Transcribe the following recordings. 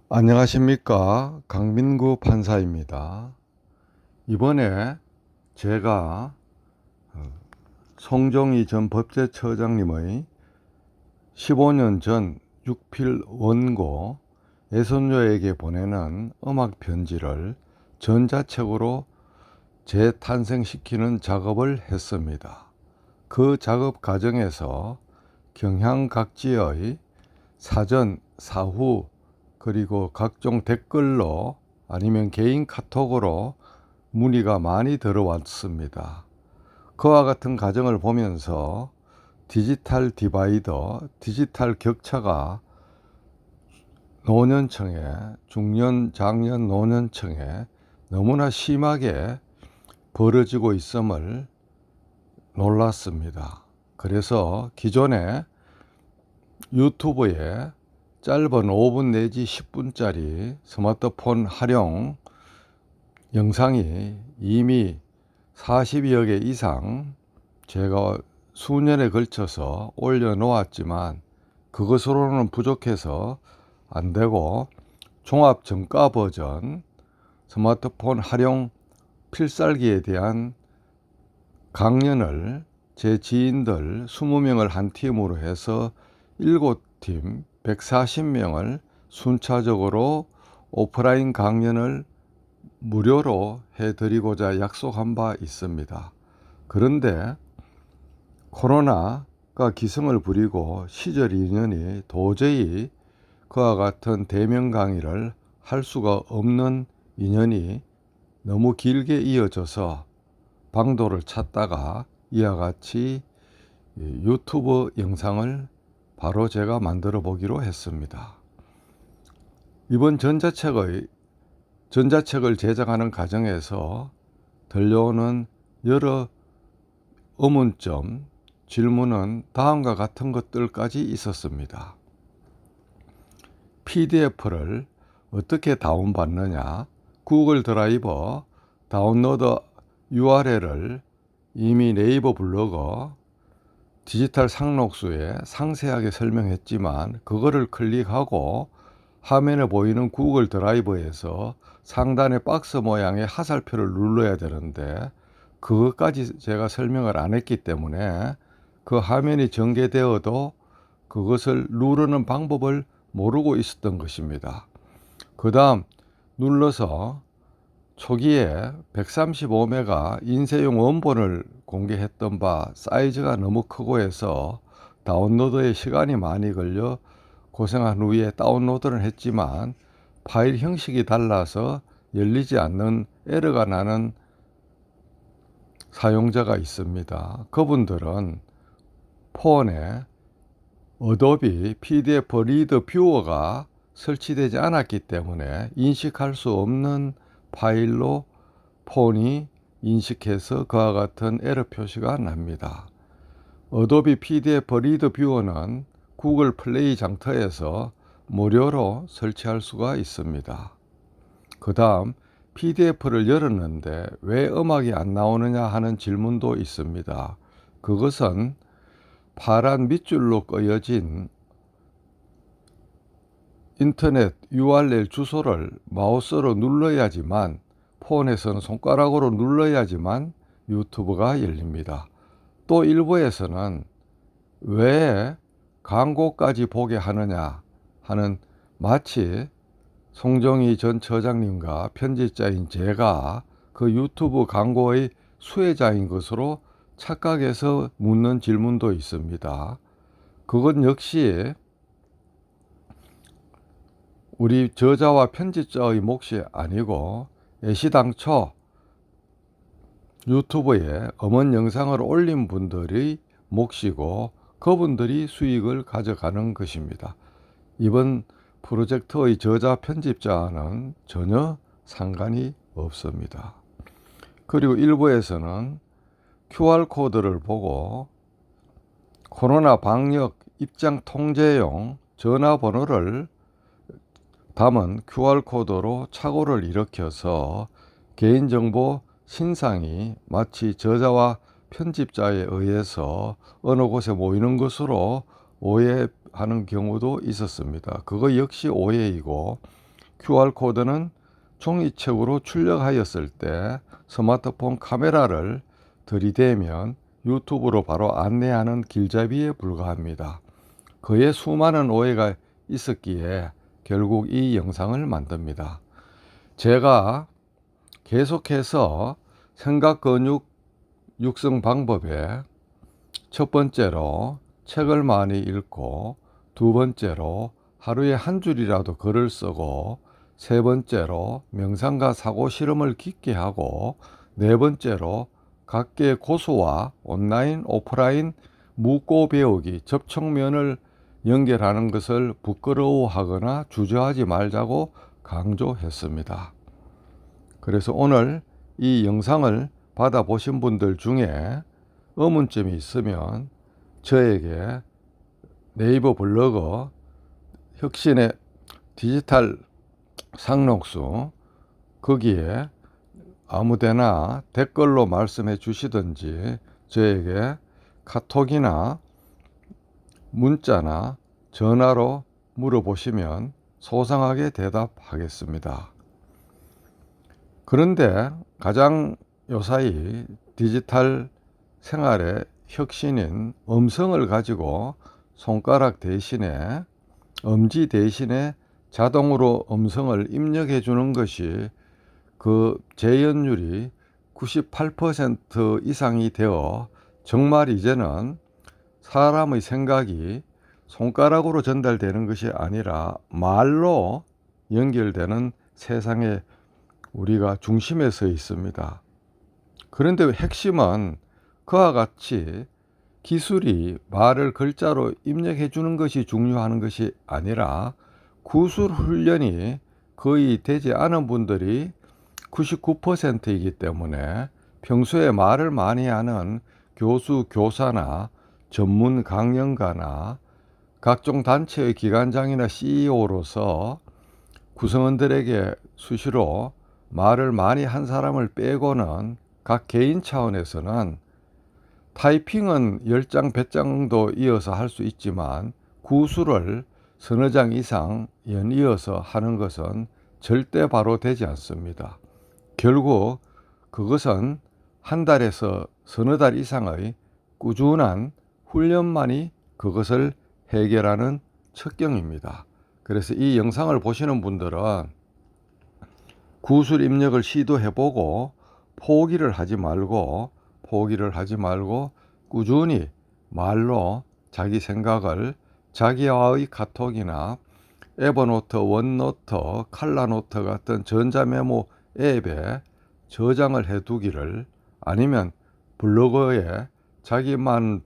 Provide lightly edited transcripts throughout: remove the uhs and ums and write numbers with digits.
안녕하십니까. 강민구 판사입니다. 이번에 제가 송정희 전 법제처장님의 15년 전 육필 원고 애손녀에게 보내는 음악 편지를 전자책으로 재탄생시키는 작업을 했습니다. 그 작업 과정에서 경향각지의 사전, 사후, 그리고 각종 댓글로 아니면 개인 카톡으로 문의가 많이 들어왔습니다. 그와 같은 과정을 보면서 디지털 디바이더, 디지털 격차가 노년층에, 중년, 장년 노년층에 너무나 심하게 벌어지고 있음을 놀랐습니다. 그래서 기존에 유튜브에 짧은 5분 내지 10분짜리 스마트폰 활용 영상이 이미 40여 개 이상 제가 수년에 걸쳐서 올려놓았지만 그것으로는 부족해서 안 되고 종합 정가 버전 스마트폰 활용 필살기에 대한 강연을 제 지인들 20명을 한 팀으로 해서 7팀 140명을 순차적으로 오프라인 강연을 무료로 해드리고자 약속한 바 있습니다. 그런데 코로나가 기승을 부리고 시절 인연이 도저히 그와 같은 대면 강의를 할 수가 없는 인연이 너무 길게 이어져서 방도를 찾다가 이와 같이 유튜브 영상을 바로 제가 만들어 보기로 했습니다. 이번 전자책을 제작하는 과정에서 들려오는 여러 의문점, 질문은 다음과 같은 것들까지 있었습니다. PDF를 어떻게 다운받느냐, 구글 드라이버 다운로드 URL을 이미 네이버 블로거 디지털 상록수에 상세하게 설명했지만 그거를 클릭하고 화면에 보이는 구글 드라이브에서 상단에 박스 모양의 화살표를 눌러야 되는데 그것까지 제가 설명을 안 했기 때문에 그 화면이 전개되어도 그것을 누르는 방법을 모르고 있었던 것입니다. 그 다음 눌러서 초기에 135메가 인쇄용 원본을 공개했던 바 사이즈가 너무 크고 해서 다운로드에 시간이 많이 걸려 고생한 후에 다운로드를 했지만 파일 형식이 달라서 열리지 않는 에러가 나는 사용자가 있습니다. 그분들은 폰에 어도비 PDF 리더 뷰어가 설치되지 않았기 때문에 인식할 수 없는 파일로 폰이 인식해서 그와 같은 에러 표시가 납니다. 어도비 PDF 리더 뷰어는 구글 플레이 장터에서 무료로 설치할 수가 있습니다. 그 다음 PDF를 열었는데 왜 음악이 안 나오느냐 하는 질문도 있습니다. 그것은 파란 밑줄로 꺼여진 인터넷 URL 주소를 마우스로 눌러야지만, 폰에서는 손가락으로 눌러야지만 유튜브가 열립니다. 또 일부에서는 왜 광고까지 보게 하느냐 하는, 마치 송정희 전 처장님과 편집자인 제가 그 유튜브 광고의 수혜자인 것으로 착각해서 묻는 질문도 있습니다. 그건 역시 우리 저자와 편집자의 몫이 아니고 애시당초 유튜브에 음원 영상을 올린 분들의 몫이고 그분들이 수익을 가져가는 것입니다. 이번 프로젝트의 저자 편집자와는 전혀 상관이 없습니다. 그리고 일부에서는 QR코드를 보고 코로나 방역 입장 통제용 전화번호를 담은 QR코드로 착오를 일으켜서 개인정보 신상이 마치 저자와 편집자에 의해서 어느 곳에 모이는 것으로 오해하는 경우도 있었습니다. 그거 역시 오해이고, QR코드는 종이책으로 출력하였을 때 스마트폰 카메라를 들이대면 유튜브로 바로 안내하는 길잡이에 불과합니다. 그에 수많은 오해가 있었기에 결국 이 영상을 만듭니다. 제가 계속해서 생각 근육 육성 방법에 첫 번째로 책을 많이 읽고, 두 번째로 하루에 한 줄이라도 글을 쓰고, 세 번째로 명상과 사고 실험을 깊게 하고, 네 번째로 각계 고수와 온라인, 오프라인 묻고 배우기 접촉면을 연결하는 것을 부끄러워하거나 주저하지 말자고 강조했습니다. 그래서 오늘 이 영상을 받아보신 분들 중에 의문점이 있으면 저에게 네이버 블로그 혁신의 디지털 상록수 거기에 아무데나 댓글로 말씀해 주시든지 저에게 카톡이나 문자나 전화로 물어보시면 소상하게 대답하겠습니다. 그런데 가장 요사이 디지털 생활의 혁신인 음성을 가지고 손가락 대신에 엄지 대신에 자동으로 음성을 입력해 주는 것이 그 재현율이 98% 이상이 되어 정말 이제는 사람의 생각이 손가락으로 전달되는 것이 아니라 말로 연결되는 세상에 우리가 중심에 서 있습니다. 그런데 핵심은 그와 같이 기술이 말을 글자로 입력해 주는 것이 중요한 것이 아니라 구술 훈련이 거의 되지 않은 분들이 99%이기 때문에 평소에 말을 많이 하는 교수, 교사나 전문 강연가나 각종 단체의 기관장이나 CEO로서 구성원들에게 수시로 말을 많이 한 사람을 빼고는 각 개인 차원에서는 타이핑은 10장, 100장도 이어서 할 수 있지만 구술을 서너 장 이상 연이어서 하는 것은 절대 바로 되지 않습니다. 결국 그것은 한 달에서 서너 달 이상의 꾸준한 훈련만이 그것을 해결하는 척경입니다. 그래서 이 영상을 보시는 분들은 구술 입력을 시도해보고 포기를 하지 말고 꾸준히 말로 자기 생각을 자기와의 카톡이나 에버노트, 원노트, 칼라노트 같은 전자메모 앱에 저장을 해두기를, 아니면 블로그에 자기만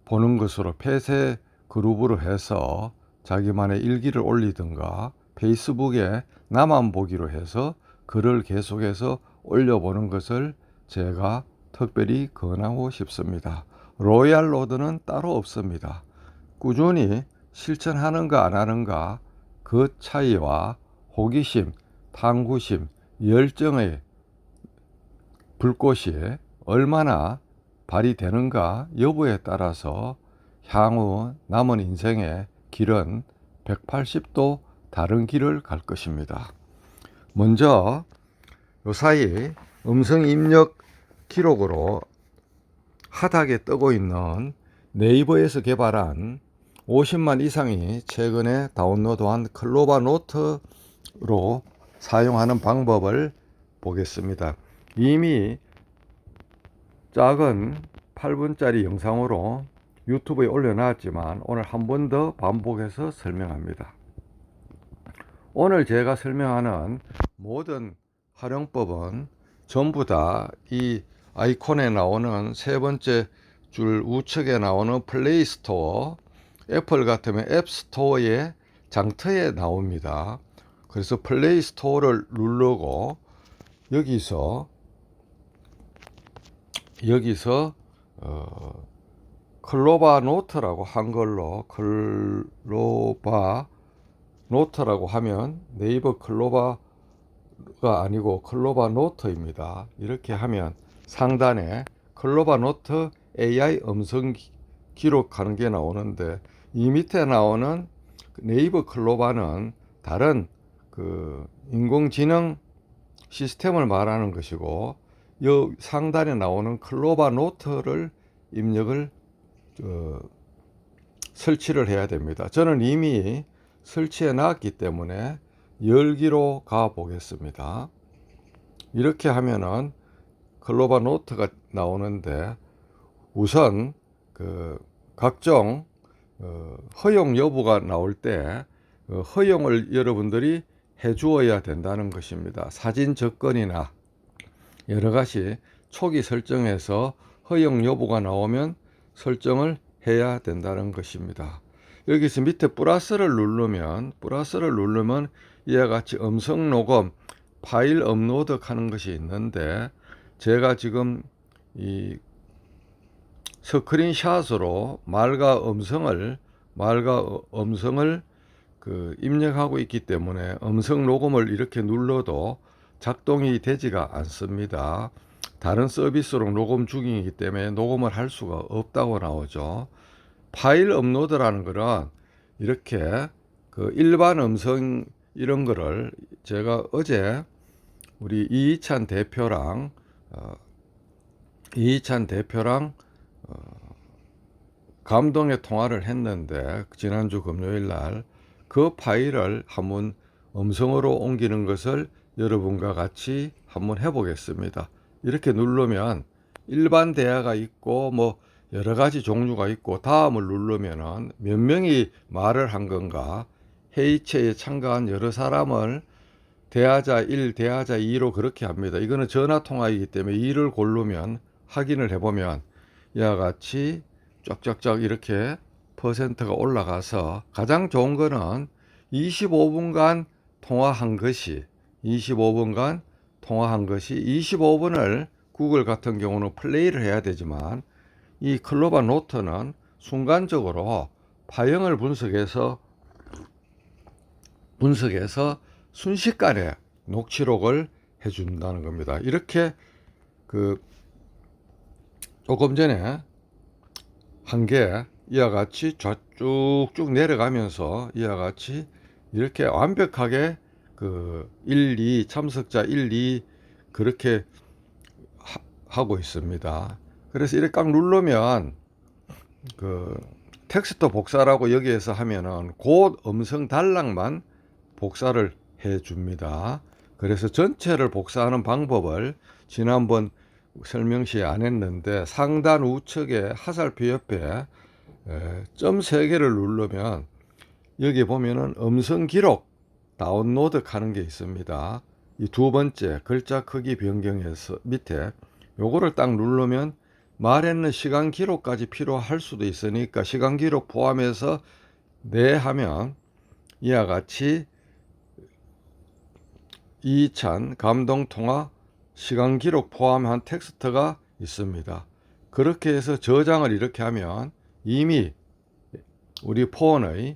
보는 것으로 폐쇄 그룹으로 해서 자기만의 일기를 올리든가, 페이스북에 나만 보기로 해서 글을 계속해서 올려보는 것을 제가 특별히 권하고 싶습니다. 로얄 로드는 따로 없습니다. 꾸준히 실천하는가 안 하는가 그 차이와 호기심, 탐구심, 열정의 불꽃이 얼마나 발휘되는가 여부에 따라서 향후 남은 인생의 길은 180도 다른 길을 갈 것입니다. 먼저 요사이 음성 입력 기록으로 핫하게 뜨고 있는 네이버에서 개발한 50만 이상이 최근에 다운로드한 클로바 노트로 사용하는 방법을 보겠습니다. 이미 작은 8분짜리 영상으로 유튜브에 올려놨지만 오늘 한 번 더 반복해서 설명합니다. 오늘 제가 설명하는 모든 활용법은 전부 다 이 아이콘에 나오는 세 번째 줄 우측에 나오는 플레이 스토어, 애플 같으면 앱 스토어의 장터에 나옵니다. 그래서 플레이 스토어를 누르고 여기서 클로바 노트라고 한글로 클로바 노트라고 하면 네이버 클로바가 아니고 클로바 노트입니다. 이렇게 하면 상단에 클로바 노트 AI 음성 기록하는 게 나오는데, 이 밑에 나오는 네이버 클로바는 다른 그 인공지능 시스템을 말하는 것이고, 요 상단에 나오는 클로바 노트를 입력을 설치를 해야 됩니다. 저는 이미 설치해 놨기 때문에 열기로 가 보겠습니다. 이렇게 하면은 클로바 노트가 나오는데, 우선 그 각종 허용 여부가 나올 때 허용을 여러분들이 해 주어야 된다는 것입니다. 사진 접근이나 여러 가지 초기 설정에서 허용 여부가 나오면 설정을 해야 된다는 것입니다. 여기서 밑에 플러스를 누르면 이와 같이 음성 녹음, 파일 업로드 하는 것이 있는데, 제가 지금 이 스크린샷으로 말과 음성을 입력하고 있기 때문에 음성 녹음을 이렇게 눌러도 작동이 되지가 않습니다. 다른 서비스로 녹음 중이기 때문에 녹음을 할 수가 없다고 나오죠. 파일 업로드라는 것은 이렇게 그 일반 음성 이런 거를 제가 어제 우리 이희찬 대표랑 감동의 통화를 했는데, 지난주 금요일 날 그 파일을 한번 음성으로 옮기는 것을 여러분과 같이 한번 해보겠습니다. 이렇게 누르면 일반 대화가 있고 뭐 여러 가지 종류가 있고, 다음을 누르면은 몇 명이 말을 한 건가, 회의체에 참가한 여러 사람을 대하자 1, 대하자 2로 그렇게 합니다. 이거는 전화 통화이기 때문에 2를 고르면 확인을 해보면 이와 같이 쫙쫙쫙 이렇게 퍼센트가 올라가서, 가장 좋은 거는 25분간 통화한 것이 25분을 구글 같은 경우는 플레이를 해야 되지만, 이 클로바 노트는 순간적으로 파형을 분석해서 순식간에 녹취록을 해준다는 겁니다. 이렇게 조금 전에 한 게 이와 같이 쭉쭉 내려가면서 이와 같이 이렇게 완벽하게 1, 2 참석자 1, 2 그렇게 하고 있습니다. 그래서 이렇게 꽉 누르면 텍스트 복사라고 여기에서 하면은 곧 음성 단락만 복사를 해 줍니다. 그래서 전체를 복사하는 방법을 지난번 설명 시에 안 했는데, 상단 우측에 하살표 옆에 점 3개를 누르면 여기 보면은 음성 기록 다운로드 하는 게 있습니다. 이 두 번째 글자 크기 변경해서 밑에 요거를 딱 누르면 말했는 시간 기록까지 필요할 수도 있으니까 시간 기록 포함해서 네 하면 이와 같이 이찬 감동 통화 시간 기록 포함한 텍스트가 있습니다. 그렇게 해서 저장을 이렇게 하면 이미 우리 폰의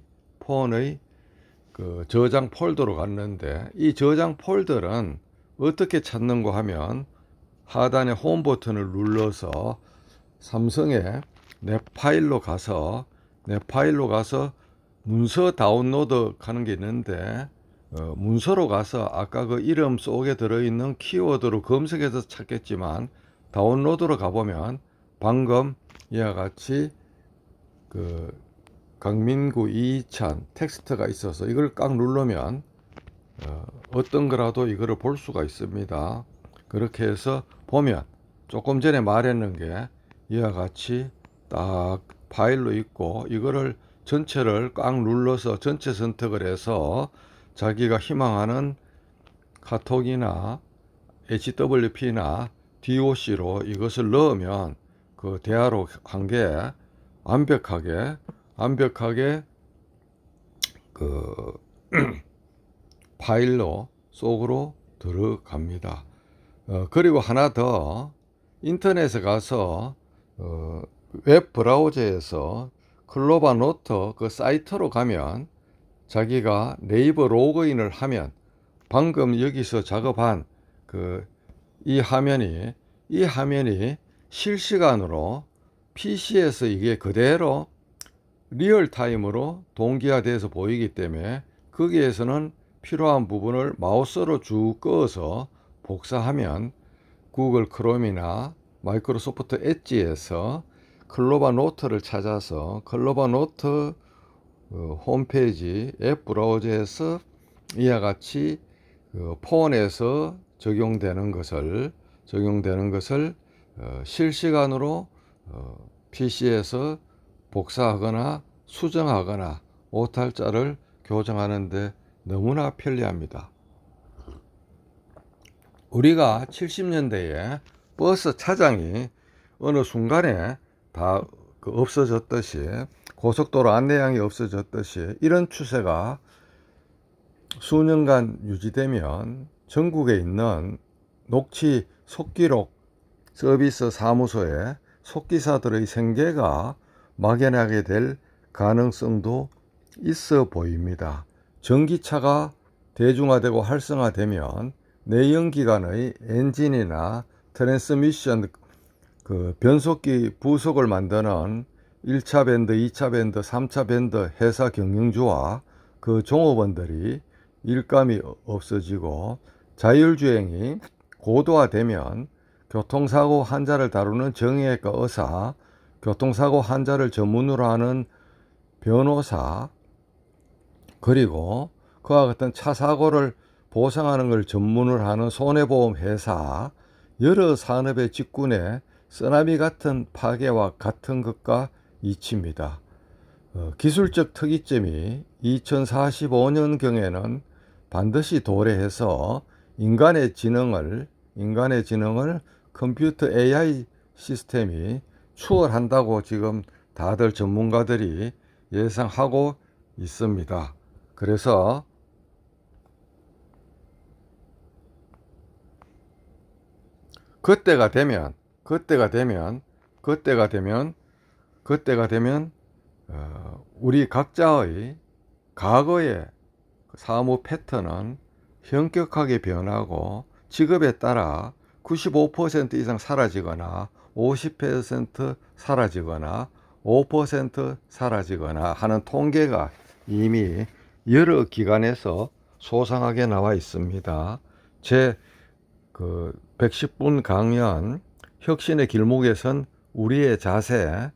그 저장 폴더로 갔는데, 이 저장 폴더는 어떻게 찾는가 하면 하단에 홈 버튼을 눌러서 삼성의 내 파일로 가서 문서 다운로드 하는 게 있는데, 문서로 가서 아까 그 이름 속에 들어있는 키워드로 검색해서 찾겠지만, 다운로드로 가보면 방금 이와 같이 강민구 이찬 텍스트가 있어서 이걸 꽉 누르면 어떤 거라도 이거를 볼 수가 있습니다. 그렇게 해서 보면 조금 전에 말했는 게 이와 같이 딱 파일로 있고, 이거를 전체를 꽉 눌러서 전체 선택을 해서 자기가 희망하는 카톡이나 HWP나 DOC로 이것을 넣으면 그 대화로 한 게 완벽하게 파일로 속으로 들어갑니다. 그리고 하나 더, 인터넷에 가서 웹 브라우저에서 클로바 노트 그 사이트로 가면 자기가 네이버 로그인을 하면 방금 여기서 작업한 이 화면이 실시간으로 PC에서 이게 그대로 리얼타임으로 동기화돼서 보이기 때문에 거기에서는 필요한 부분을 마우스로 쭉 그어서 복사하면 구글 크롬이나 마이크로소프트 엣지에서 클로바 노트를 찾아서 클로바 노트 홈페이지 앱 브라우저에서 이와 같이 폰에서 적용되는 것을 실시간으로 PC에서 복사하거나 수정하거나 오탈자를 교정하는데 너무나 편리합니다. 우리가 70년대에 버스 차장이 어느 순간에 다 없어졌듯이, 고속도로 안내양이 없어졌듯이 이런 추세가 수년간 유지되면 전국에 있는 녹취 속기록 서비스 사무소에 속기사들의 생계가 막연하게 될 가능성도 있어 보입니다. 전기차가 대중화되고 활성화되면 내연기관의 엔진이나 트랜스미션 변속기 부속을 만드는 1차 밴드, 2차 밴드, 3차 밴드 회사 경영주와 그 종업원들이 일감이 없어지고 자율주행이 고도화되면 교통사고 환자를 다루는 정형외과 의사, 교통사고 환자를 전문으로 하는 변호사, 그리고 그와 같은 차 사고를 보상하는 걸 전문을 하는 손해보험 회사, 여러 산업의 직군에 쓰나미 같은 파괴와 같은 것과 이치입니다. 기술적 특이점이 2045년경에는 반드시 도래해서 인간의 지능을 컴퓨터 AI 시스템이 추월한다고 지금 다들 전문가들이 예상하고 있습니다. 그래서 그때가 되면 우리 각자의 과거의 사무 패턴은 현격하게 변하고 직업에 따라 95% 이상 사라지거나 50% 사라지거나 5% 사라지거나 하는 통계가 이미 여러 기관에서 소상하게 나와 있습니다. 제 110분 강연 혁신의 길목에선 우리의 자세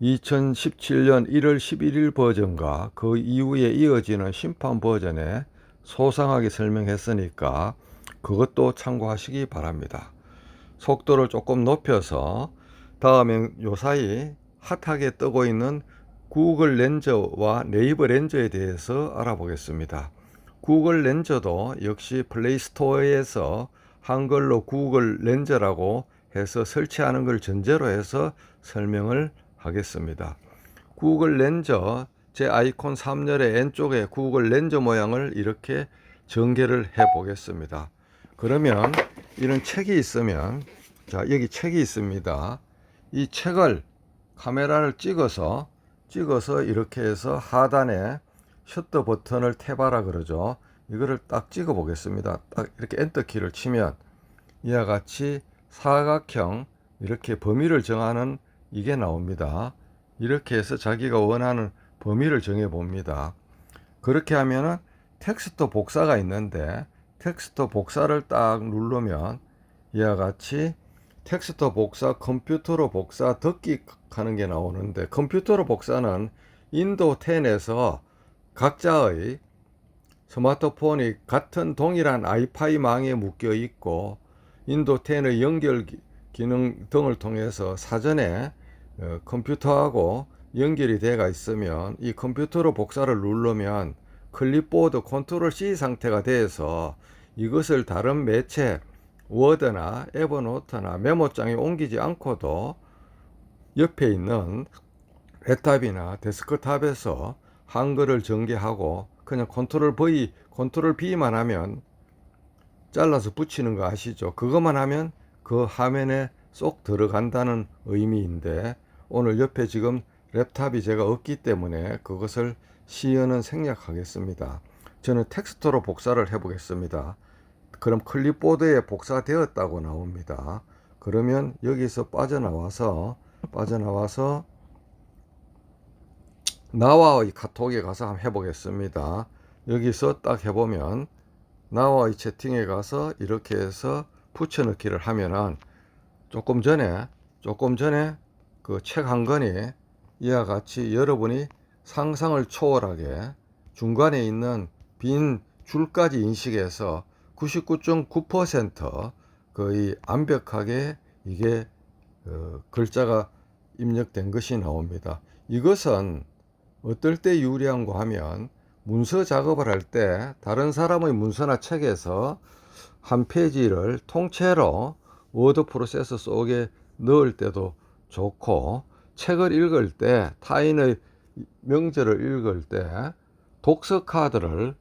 2017년 1월 11일 버전과 그 이후에 이어지는 심판 버전에 소상하게 설명했으니까 그것도 참고하시기 바랍니다. 속도를 조금 높여서 다음엔 요사이 핫하게 뜨고 있는 구글 렌저와 네이버 렌저에 대해서 알아보겠습니다. 구글 렌저도 역시 플레이스토어에서 한글로 구글 렌저라고 해서 설치하는 걸 전제로 해서 설명을 하겠습니다. 구글 렌저 제 아이콘 3열의 왼쪽에 구글 렌저 모양을 이렇게 전개를 해 보겠습니다. 그러면 이런 책이 있으면, 자, 여기 책이 있습니다. 이 책을 카메라를 찍어서 이렇게 해서 하단에 셔터 버튼을 탭하라 그러죠. 이거를 딱 찍어 보겠습니다. 딱 이렇게 엔터 키를 치면 이와 같이 사각형 이렇게 범위를 정하는 이게 나옵니다. 이렇게 해서 자기가 원하는 범위를 정해 봅니다. 그렇게 하면은 텍스트 복사가 있는데 텍스트 복사를 딱 누르면 이와 같이 텍스트 복사, 컴퓨터로 복사, 듣기 하는 게 나오는데, 컴퓨터로 복사는 윈도우 10에서 각자의 스마트폰이 같은 동일한 와이파이 망에 묶여 있고 윈도우 10의 연결 기능 등을 통해서 사전에 컴퓨터하고 연결이 되어 있으면 이 컴퓨터로 복사를 누르면 클립보드 컨트롤 C 상태가 돼서 이것을 다른 매체 워드나 에버노트나 메모장에 옮기지 않고도 옆에 있는 랩탑이나 데스크탑에서 한글을 전개하고 그냥 컨트롤 V, 컨트롤 B만 하면 잘라서 붙이는 거 아시죠? 그것만 하면 그 화면에 쏙 들어간다는 의미인데, 오늘 옆에 지금 랩탑이 제가 없기 때문에 그것을 시연은 생략하겠습니다. 저는 텍스트로 복사를 해 보겠습니다. 그럼 클립보드에 복사되었다고 나옵니다. 그러면 여기서 빠져나와서 나와의 카톡에 가서 한번 해보겠습니다. 여기서 딱 해보면 나와의 채팅에 가서 이렇게 해서 붙여넣기를 하면은 조금 전에 그 책 한 권이 이와 같이 여러분이 상상을 초월하게 중간에 있는 빈 줄까지 인식해서 99.9% 거의 완벽하게 이게 글자가 입력된 것이 나옵니다. 이것은 어떨 때 유리한가 하면 문서 작업을 할 때 다른 사람의 문서나 책에서 한 페이지를 통째로 워드 프로세서 속에 넣을 때도 좋고, 책을 읽을 때 타인의 명제를 읽을 때 독서 카드를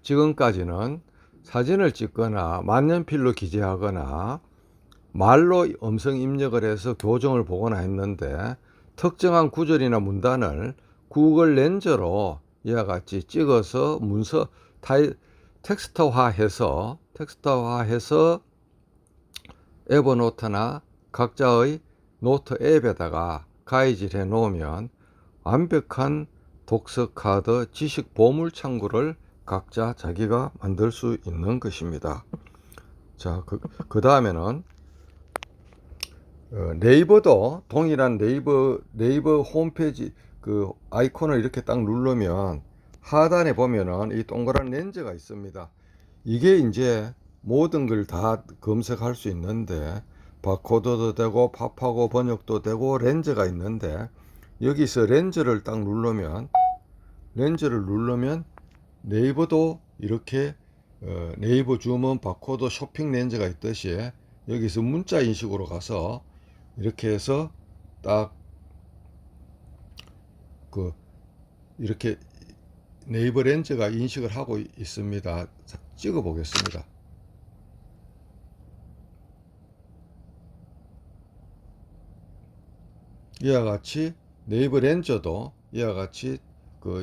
지금까지는 사진을 찍거나 만년필로 기재하거나 말로 음성 입력을 해서 교정을 보거나 했는데, 특정한 구절이나 문단을 구글 렌저로 이와 같이 찍어서 문서 텍스트화해서 에버노트나 각자의 노트 앱에다가 가이질 해 놓으면 완벽한 독서 카드 지식 보물 창구를 각자 자기가 만들 수 있는 것입니다. 자, 그 다음에는 네이버도 동일한 네이버 홈페이지 그 아이콘을 이렇게 딱 누르면 하단에 보면은 이 동그란 렌즈가 있습니다. 이게 이제 모든 걸 다 검색할 수 있는데, 바코드도 되고 팝하고 번역도 되고 렌즈가 있는데, 여기서 렌즈를 딱 누르면 네이버도 이렇게 네이버 주문 바코드 쇼핑 렌즈가 있듯이 여기서 문자 인식으로 가서 이렇게 해서 딱 이렇게 네이버 렌즈가 인식을 하고 있습니다. 찍어 보겠습니다. 이와 같이 네이버 렌즈도 이와 같이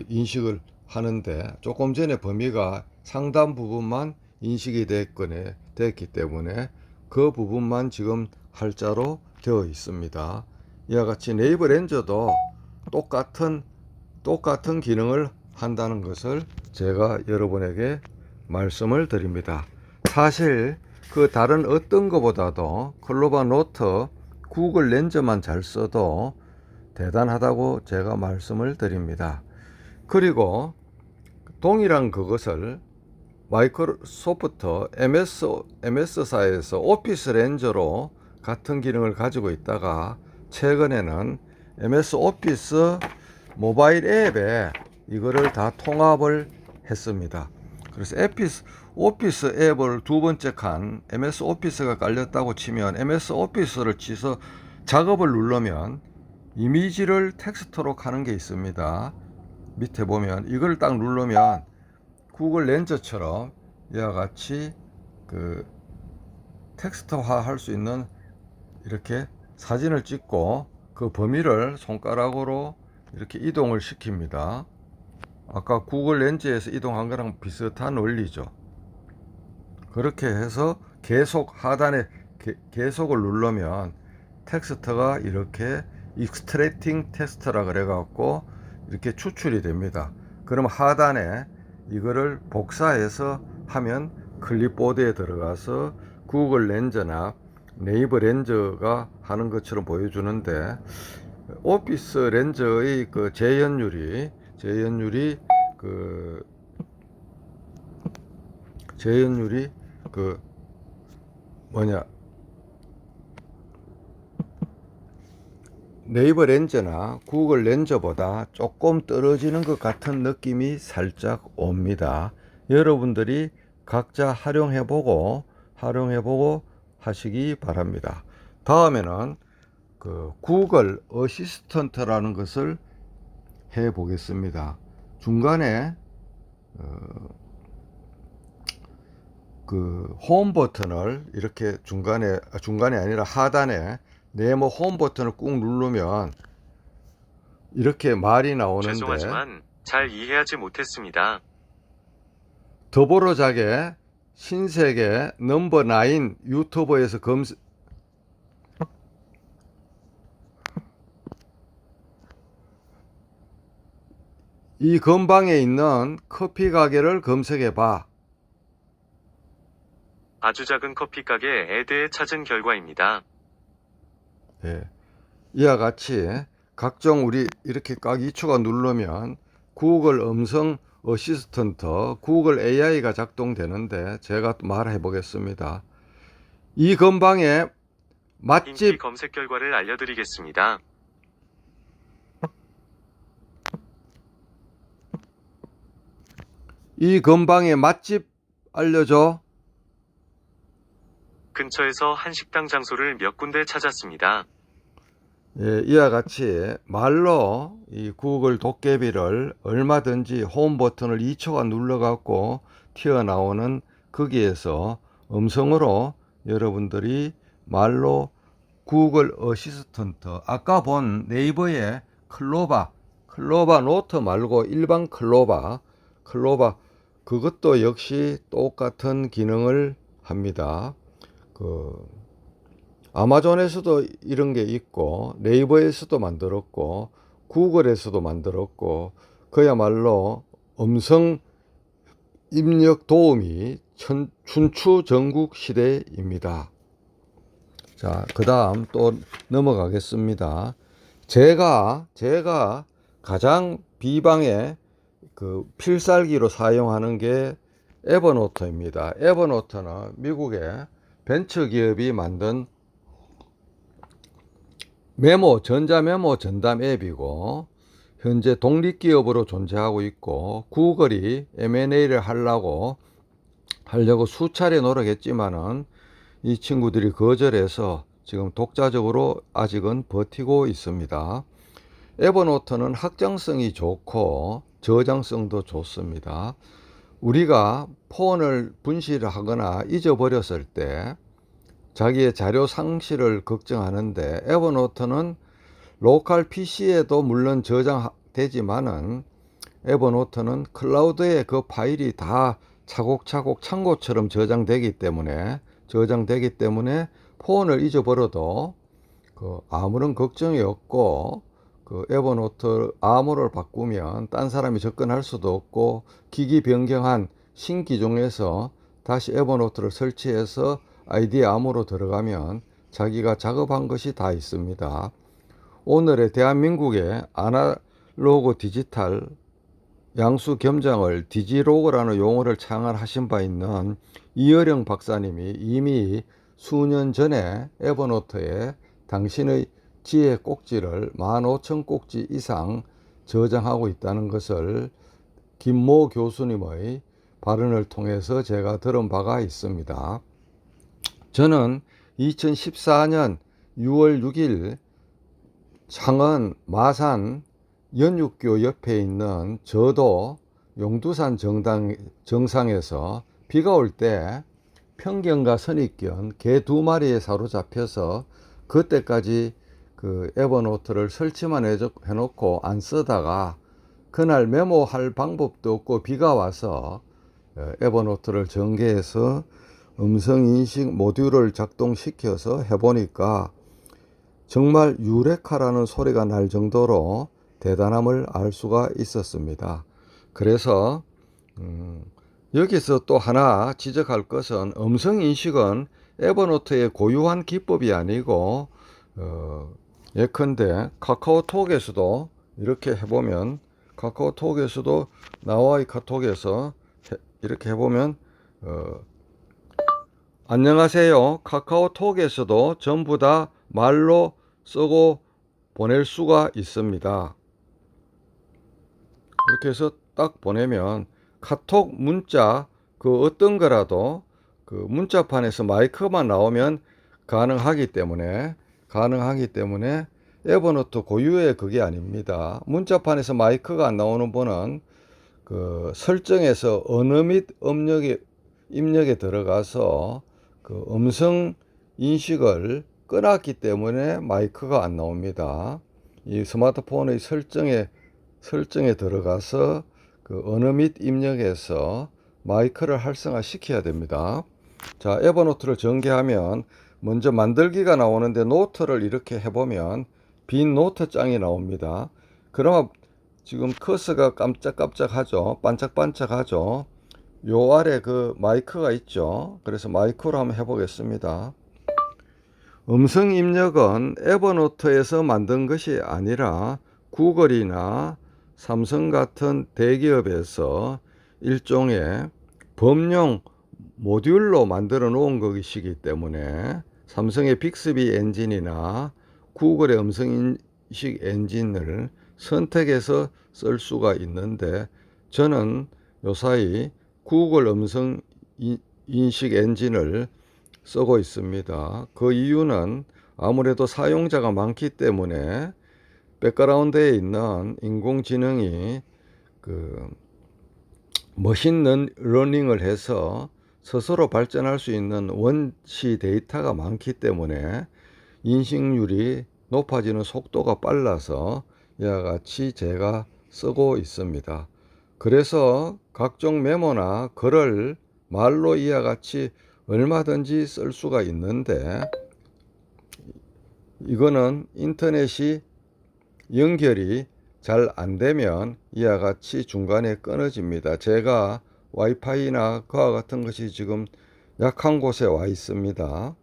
인식을 하는데, 조금 전에 범위가 상단 부분만 인식이 됐기 때문에 그 부분만 지금 할자로 되어 있습니다. 이와 같이 네이버 렌즈도 똑같은 기능을 한다는 것을 제가 여러분에게 말씀을 드립니다. 사실 그 다른 어떤 것보다도 클로바 노트 구글 렌즈만 잘 써도 대단하다고 제가 말씀을 드립니다. 그리고 동일한 그것을 마이크로소프트 MS사에서 오피스 렌즈로 같은 기능을 가지고 있다가 최근에는 MS 오피스 모바일 앱에 이거를 다 통합을 했습니다. 그래서 오피스 앱을 두 번째 칸 MS 오피스가 깔렸다고 치면 MS 오피스를 치서 작업을 누르면 이미지를 텍스트로 하는 게 있습니다. 밑에 보면 이걸 딱 누르면 구글 렌즈처럼 이와 같이 텍스트화 할 수 있는, 이렇게 사진을 찍고 그 범위를 손가락으로 이렇게 이동을 시킵니다. 아까 구글 렌즈에서 이동한 거랑 비슷한 원리죠. 그렇게 해서 계속 하단에 계속을 누르면 텍스트가 이렇게 익스트랙팅 텍스트라 그래 갖고 이렇게 추출이 됩니다. 그럼 하단에 이거를 복사해서 하면 클립보드에 들어가서 구글 렌즈나 네이버 렌즈가 하는 것처럼 보여주는데, 오피스 렌즈의 그 재현율이 네이버 렌즈나 구글 렌즈보다 조금 떨어지는 것 같은 느낌이 살짝 옵니다. 여러분들이 각자 활용해보고 하시기 바랍니다. 다음에는 구글 어시스턴트라는 것을 해 보겠습니다. 중간에 홈 버튼을 이렇게 중간이 아니라 하단에 네모 홈 버튼을 꾹 누르면 이렇게 말이 나오는데, 죄송하지만 잘 이해하지 못했습니다. 더보로작의 신세계 넘버 9 유튜버에서 이 근방에 있는 커피 가게를 검색해 봐. 아주 작은 커피 가게에 대해 찾은 결과입니다. 예. 이와 같이 각종 우리 이렇게 깍 2초가 누르면 구글 음성 어시스턴트, 구글 AI가 작동되는데 제가 말해 보겠습니다. 이 근방에 인기 맛집, 검색 결과를 알려드리겠습니다. 이 근방에 맛집 알려줘. 근처에서 한식당 장소를 몇 군데 찾았습니다. 예, 이와 같이 말로 이 구글 도깨비를 얼마든지 홈 버튼을 2초가 눌러갖고 튀어나오는 거기에서 음성으로 여러분들이 말로 구글 어시스턴트, 아까 본 네이버의 클로바 노트 말고 일반 클로바 그것도 역시 똑같은 기능을 합니다. 아마존에서도 이런 게 있고 네이버에서도 만들었고 구글에서도 만들었고 그야말로 음성 입력 도우미 춘추전국 시대입니다. 자, 그 다음 또 넘어가겠습니다. 제가 가장 비방에 필살기로 사용하는 게 에버노트입니다. 에버노트는 미국의 벤처기업이 만든 전자메모 전담 앱이고 현재 독립기업으로 존재하고 있고 구글이 M&A를 하려고 수차례 노력했지만은 이 친구들이 거절해서 지금 독자적으로 아직은 버티고 있습니다. 에버노트는 확장성이 좋고 저장성도 좋습니다. 우리가 폰을 분실하거나 잊어버렸을 때 자기의 자료 상실을 걱정하는데 에버노트는 로컬 PC에도 물론 저장되지만은 에버노트는 클라우드에 그 파일이 다 차곡차곡 창고처럼 저장되기 때문에 폰을 잊어버려도 아무런 걱정이 없고 에버노트 암호를 바꾸면 딴 사람이 접근할 수도 없고 기기 변경한 신기종에서 다시 에버노트를 설치해서 아이디 암호로 들어가면 자기가 작업한 것이 다 있습니다. 오늘의 대한민국의 아날로그 디지털 양수 겸장을 디지로그라는 용어를 창안하신 바 있는 이어령 박사님이 이미 수년 전에 에버노트에 당신의 지혜 꼭지를 15,000꼭지 이상 저장하고 있다는 것을 김모 교수님의 발언을 통해서 제가 들은 바가 있습니다. 저는 2014년 6월 6일 창원 마산 연육교 옆에 있는 저도 용두산 정상에서 비가 올 때 편견과 선입견 개 2마리에 사로잡혀서 그때까지 에버노트를 설치만 해놓고 안 쓰다가 그날 메모할 방법도 없고 비가 와서 에버노트를 전개해서 음성인식 모듈을 작동시켜서 해보니까 정말 유레카라는 소리가 날 정도로 대단함을 알 수가 있었습니다. 그래서 여기서 또 하나 지적할 것은 음성인식은 에버노트의 고유한 기법이 아니고 예컨대 카카오톡에서도 이렇게 해보면 나와의 카톡에서 이렇게 해보면 안녕하세요. 카카오톡에서도 전부 다 말로 쓰고 보낼 수가 있습니다. 이렇게 해서 딱 보내면 카톡 문자 어떤 거라도 문자판에서 마이크만 나오면 가능하기 때문에 에버노트 고유의 그게 아닙니다. 문자판에서 마이크가 안 나오는 분은 설정에서 언어 및 입력에 들어가서 음성 인식을 끊었기 때문에 마이크가 안 나옵니다. 이 스마트폰의 설정에 들어가서 언어 및 입력에서 마이크를 활성화 시켜야 됩니다. 자, 에버노트를 전개하면 먼저 만들기가 나오는데 노트를 이렇게 해보면 빈 노트장이 나옵니다. 그러면 지금 커서가 깜짝깜짝하죠. 반짝반짝하죠. 요 아래 그 마이크가 있죠. 그래서 마이크로 한번 해보겠습니다. 음성 입력은 에버노트에서 만든 것이 아니라 구글이나 삼성 같은 대기업에서 일종의 범용 모듈로 만들어 놓은 것이기 때문에 삼성의 빅스비 엔진이나 구글의 음성인식 엔진을 선택해서 쓸 수가 있는데, 저는 요사이 구글 음성 인식 엔진을 쓰고 있습니다. 그 이유는 아무래도 사용자가 많기 때문에 백그라운드에 있는 인공지능이 그 머신 러닝을 해서 스스로 발전할 수 있는 원시 데이터가 많기 때문에 인식률이 높아지는 속도가 빨라서 이와 같이 제가 쓰고 있습니다. 그래서 각종 메모나 글을 말로 이와 같이 얼마든지 쓸 수가 있는데, 이거는 인터넷이 연결이 잘 안 되면 이와 같이 중간에 끊어집니다. 제가 와이파이나 그와 같은 것이 지금 약한 곳에 와 있습니다.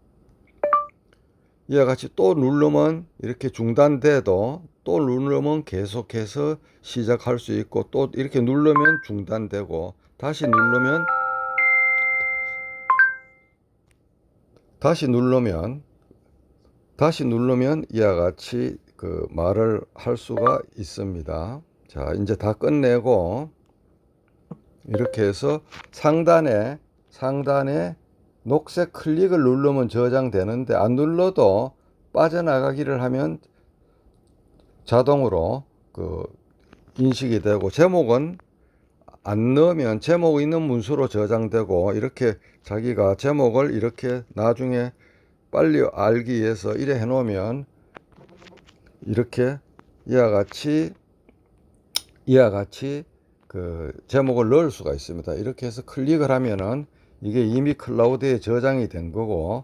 이와 같이 또 누르면 이렇게 중단돼도 또 누르면 계속해서 시작할 수 있고, 또 이렇게 누르면 중단되고, 다시 누르면 이와 같이 그 말을 할 수가 있습니다. 자, 이제 다 끝내고 이렇게 해서 상단에 녹색 클릭을 누르면 저장되는데, 안 눌러도 빠져나가기를 하면 자동으로 그 인식이 되고, 제목은 안 넣으면 제목 있는 문서로 저장되고, 이렇게 자기가 제목을 이렇게 나중에 빨리 알기 위해서 이래 해 놓으면 이렇게 이와 같이 그 제목을 넣을 수가 있습니다. 이렇게 해서 클릭을 하면은 이게 이미 클라우드에 저장이 된 거고,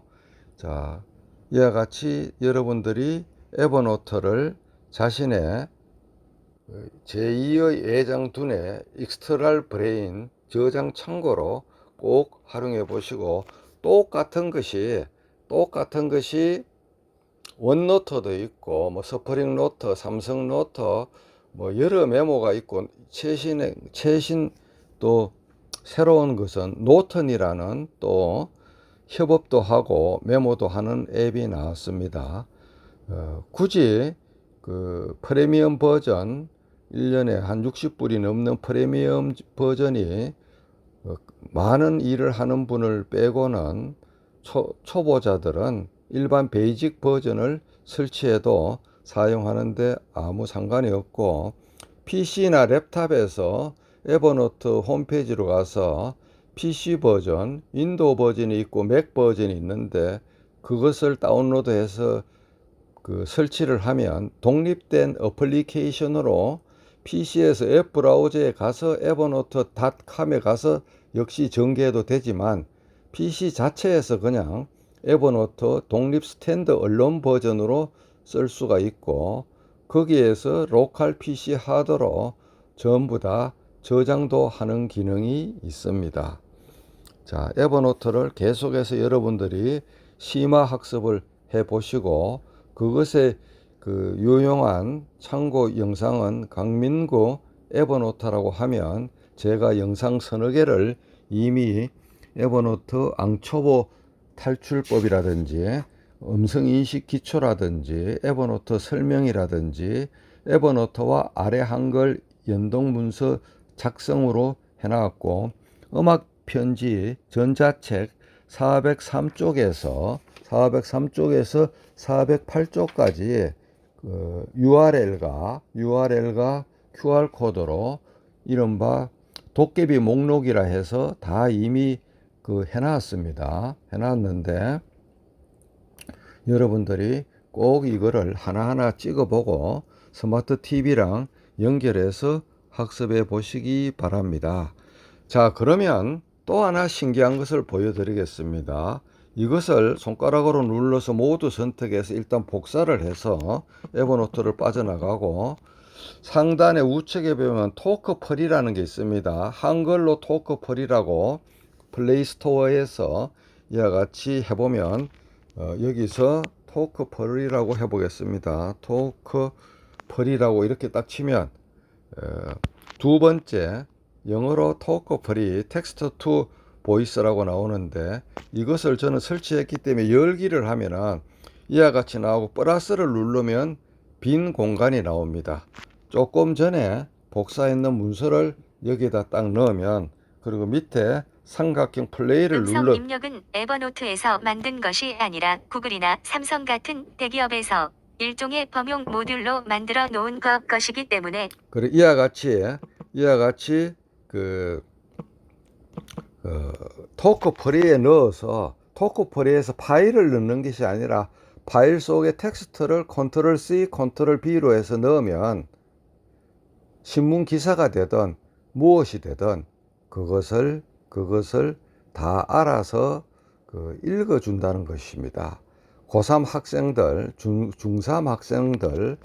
자, 이와 같이 여러분들이 에버노트를 자신의 제2의 외장두뇌 익스트랄 브레인 저장 창고로 꼭 활용해 보시고, 똑같은 것이 원노트도 있고, 뭐 스프링 노트, 삼성 노트, 뭐 여러 메모가 있고, 최신 또 새로운 것은 노턴이라는 또 협업도 하고 메모도 하는 앱이 나왔습니다. 굳이 그 프리미엄 버전 1년에 한 60불이 넘는 프리미엄 버전이 많은 일을 하는 분을 빼고는 초보자들은 일반 베이직 버전을 설치해도 사용하는데 아무 상관이 없고, PC나 랩탑에서 에버노트 홈페이지로 가서 PC 버전, 윈도우 버전이 있고 맥 버전이 있는데, 그것을 다운로드해서 그 설치를 하면 독립된 어플리케이션으로 PC에서 웹 브라우저에 가서 에버노트.com에 가서 역시 전개해도 되지만, PC 자체에서 그냥 에버노트 독립 스탠드 언론 버전으로 쓸 수가 있고, 거기에서 로컬 PC 하드로 전부 다 저장도 하는 기능이 있습니다. 자, 에버노트를 계속해서 여러분들이 심화 학습을 해 보시고, 그것에 그 유용한 참고 영상은 강민구 에버노트라고 하면 제가 영상 서너 개를 이미 에버노트 앙초보 탈출법이라든지 음성인식 기초라든지 에버노트 설명이라든지 에버노트와 아래 한글 연동 문서 작성으로 해놨고, 음악 편지 전자책 403쪽에서 408쪽까지 그 URL과 QR코드로 이른바 도깨비 목록이라 해서 다 이미 그 해놨는데, 여러분들이 꼭 이거를 하나하나 찍어보고 스마트 TV랑 연결해서 학습해 보시기 바랍니다. 자, 그러면 또 하나 신기한 것을 보여드리겠습니다. 이것을 손가락으로 눌러서 모두 선택해서 일단 복사를 해서 에버노트를 빠져나가고, 상단에 우측에 보면 토크펄이라는 게 있습니다. 한글로 토크펄이라고 플레이스토어에서 이와 같이 해보면 여기서 토크펄이라고 해보겠습니다. 토크펄이라고 이렇게 딱 치면 두 번째 영어로 토크펄이 텍스트 투 보이스라고 나오는데, 이것을 저는 설치했기 때문에 열기를 하면은 이와 같이 나오고 플러스를 누르면 빈 공간이 나옵니다. 조금 전에 복사했는 문서를 여기다 딱 넣으면, 그리고 밑에 삼각형 플레이를 음성 입력은 에버노트에서 만든 것이 아니라 구글이나 삼성 같은 대기업에서 일종의 범용 모듈로 만들어 놓은 것이기 때문에, 그래 이와 같이 토크풀이에 넣어서 토크풀이에서 파일을 넣는 것이 아니라 파일 속에 텍스트를 컨트롤 C, 컨트롤 B로 해서 넣으면 신문 기사가 되든 무엇이 되든 그것을 다 알아서 읽어준다는 것입니다. 고3 학생들, 중3 학생들,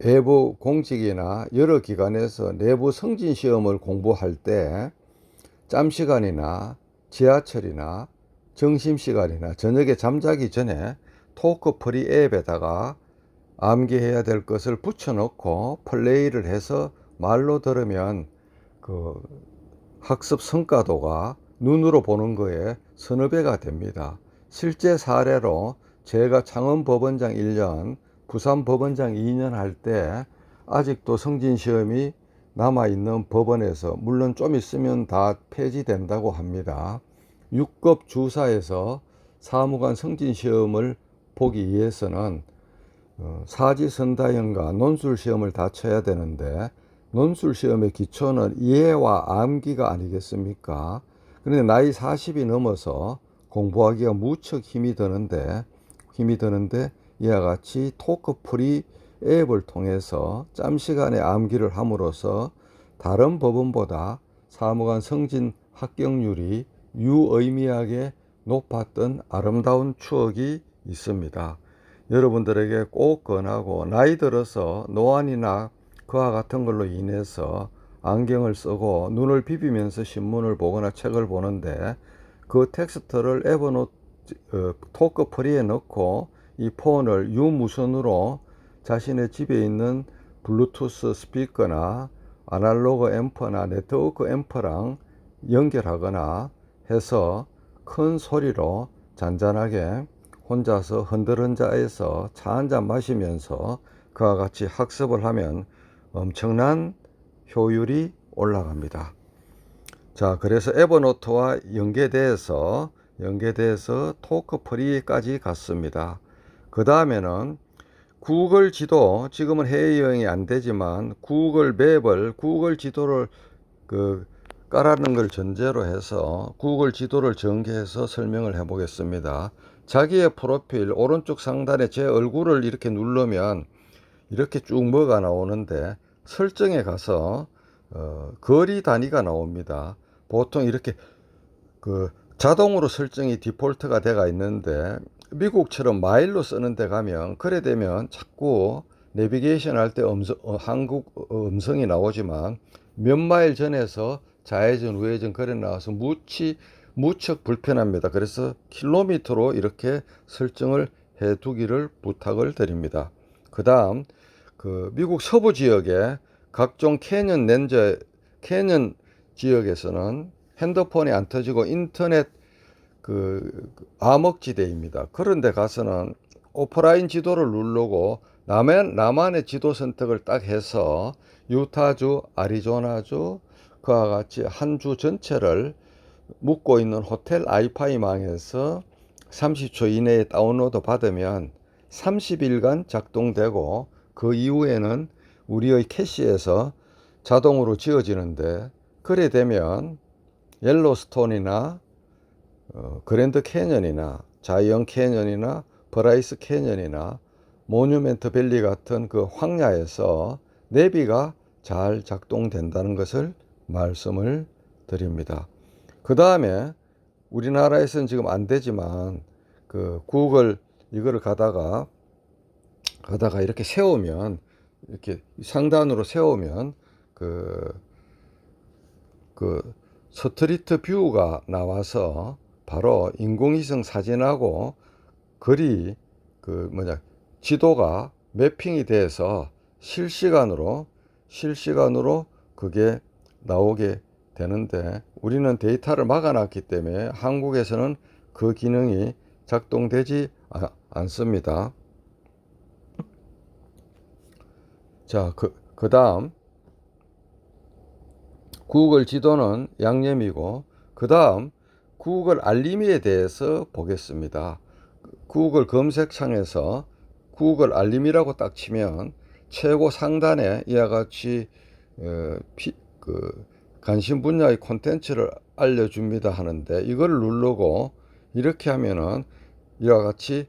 외부 공직이나 여러 기관에서 내부 승진 시험을 공부할 때 짬시간이나 지하철이나 점심시간이나 저녁에 잠자기 전에 토크프리 앱에다가 암기해야 될 것을 붙여놓고 플레이를 해서 말로 들으면 그 학습 성과도가 눈으로 보는 거에 서너 배가 됩니다. 실제 사례로 제가 창원법원장 1년, 부산법원장 2년 할 때 아직도 승진시험이 남아있는 법원에서, 물론 좀 있으면 다 폐지된다고 합니다. 6급 주사에서 사무관 승진시험을 보기 위해서는 사지선다형과 논술시험을 다 쳐야 되는데, 논술시험의 기초는 이해와 암기가 아니겠습니까? 그런데 나이 40이 넘어서 공부하기가 무척 힘이 드는데 이와 같이 토크프리 앱을 통해서 짬시간에 암기를 함으로써 다른 법원보다 사무관 승진 합격률이 유의미하게 높았던 아름다운 추억이 있습니다. 여러분들에게 꼭 권하고, 나이 들어서 노안이나 그와 같은 걸로 인해서 안경을 쓰고 눈을 비비면서 신문을 보거나 책을 보는데, 그 텍스트를 에버노트 토크프리에 넣고 이 폰을 유무선으로 자신의 집에 있는 블루투스 스피커나 아날로그 앰프나 네트워크 앰프랑 연결하거나 해서 큰 소리로 잔잔하게 혼자서 흔들흔들해서 차 한잔 마시면서 그와 같이 학습을 하면 엄청난 효율이 올라갑니다. 자, 그래서 에버노트와 연계돼서 토크프리까지 갔습니다. 그 다음에는 구글 지도, 지금은 해외여행이 안 되지만 구글 맵을, 구글 지도를 깔아놓은 걸 전제로 해서 구글 지도를 전개해서 설명을 해 보겠습니다. 자기의 프로필 오른쪽 상단에 제 얼굴을 이렇게 누르면 이렇게 쭉 뭐가 나오는데, 설정에 가서 거리 단위가 나옵니다. 보통 이렇게 자동으로 설정이 디폴트가 돼가 있는데, 미국처럼 마일로 쓰는 데 가면 그래 되면 자꾸 내비게이션 할 때 한국 음성이 나오지만 몇 마일 전에서 좌회전 우회전 그래 나와서 무척 불편합니다. 그래서 킬로미터로 이렇게 설정을 해 두기를 부탁을 드립니다. 그 다음 미국 서부 지역에 각종 캐년 지역에서는 핸드폰이 안 터지고 인터넷 암흑지대입니다. 그런 데 가서는 오프라인 지도를 누르고 나만의 지도 선택을 딱 해서 유타주, 아리조나주, 그와 같이 한 주 전체를 묵고 있는 호텔 와이파이망에서 30초 이내에 다운로드 받으면 30일간 작동되고, 그 이후에는 우리의 캐시에서 자동으로 지워지는데, 그래 되면 옐로스톤이나 그랜드 캐년이나 자이언 캐년이나 브라이스 캐년이나 모뉴멘트 밸리 같은 그 황야에서 내비가 잘 작동된다는 것을 말씀을 드립니다. 그 다음에 우리나라에서는 지금 안 되지만 구글 이거를 가다가 이렇게 세우면 이렇게 상단으로 세우면 스트리트 뷰가 나와서 바로 인공위성 사진하고 글이 지도가 매핑이 돼서 실시간으로 그게 나오게 되는데, 우리는 데이터를 막아놨기 때문에 한국에서는 그 기능이 작동되지 않습니다. 자, 그 다음 구글 지도는 양념이고, 그 다음 구글 알림이에 대해서 보겠습니다. 구글 검색창에서 구글 알림이라고 딱 치면 최고 상단에 이와 같이 관심 분야의 콘텐츠를 알려줍니다 하는데, 이걸 누르고 이렇게 하면은 이와 같이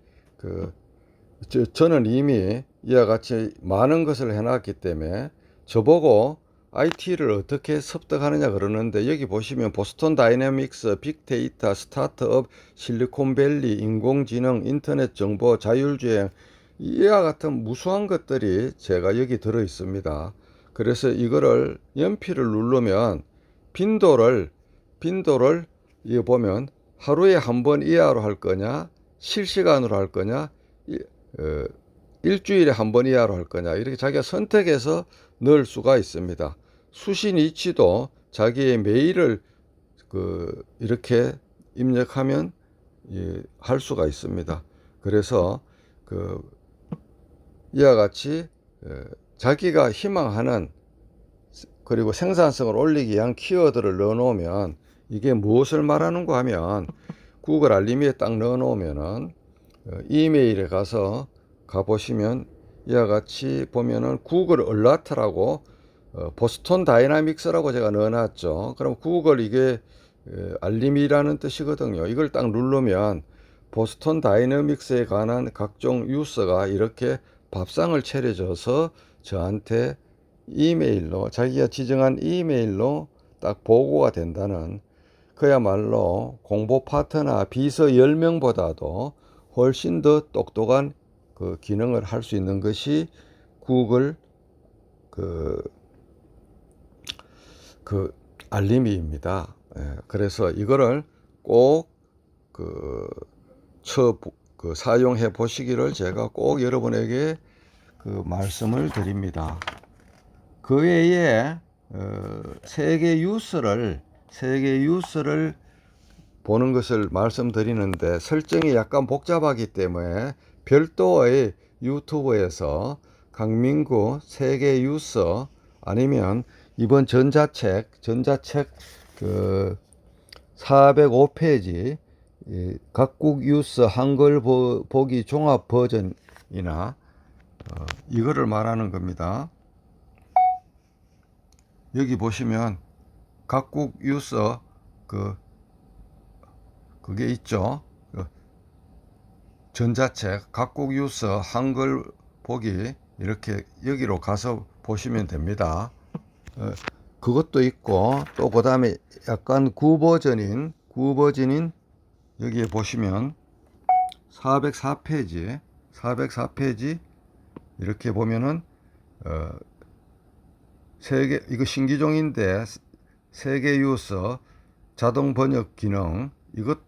저는 이미 이와 같이 많은 것을 해놨기 때문에 저보고 IT를 어떻게 습득하느냐 그러는데, 여기 보시면 보스턴 다이내믹스, 빅데이터, 스타트업, 실리콘밸리, 인공지능, 인터넷 정보, 자율주행, 이와 같은 무수한 것들이 제가 여기 들어 있습니다. 그래서 이거를 연필을 누르면 빈도를 이거 보면 하루에 한 번 이하로 할 거냐, 실시간으로 할 거냐, 일주일에 한 번 이하로 할 거냐, 이렇게 자기가 선택해서 넣을 수가 있습니다. 수신 위치도 자기의 메일을 이렇게 입력하면 할 수가 있습니다. 그래서 이와 같이 자기가 희망하는, 그리고 생산성을 올리기 위한 키워드를 넣어 놓으면, 이게 무엇을 말하는가 하면 구글 알림에 딱 넣어 놓으면은 이메일에 가보시면 이와 같이 보면은 구글 얼라트라고 보스턴 다이나믹스라고 제가 넣어놨죠. 그럼 구글 이게 알림이라는 뜻이거든요. 이걸 딱 누르면 보스턴 다이내믹스에 관한 각종 뉴스가 이렇게 밥상을 차려줘서 저한테 이메일로, 자기가 지정한 이메일로 딱 보고가 된다는, 그야말로 공보 파트너 비서 10명보다도 훨씬 더 똑똑한 기능을 할 수 있는 것이 구글 알림이입니다. 그래서 이거를 꼭 사용해 보시기를 제가 꼭 여러분에게 말씀을 드립니다. 그 외에 세계 뉴스를 보는 것을 말씀드리는데, 설정이 약간 복잡하기 때문에 별도의 유튜브에서 강민구 세계 뉴스, 아니면 이번 전자책 405페이지 각국 뉴스 한글 보기 종합 버전이나 이거를 말하는 겁니다. 여기 보시면 각국 뉴스 그게 있죠. 전자책 각국 뉴스 한글 보기, 이렇게 여기로 가서 보시면 됩니다. 그것도 있고, 또 그 다음에 약간 구버전인 여기에 보시면 404페이지 이렇게 보면은 이거 신기종인데 세계 뉴스 자동 번역 기능,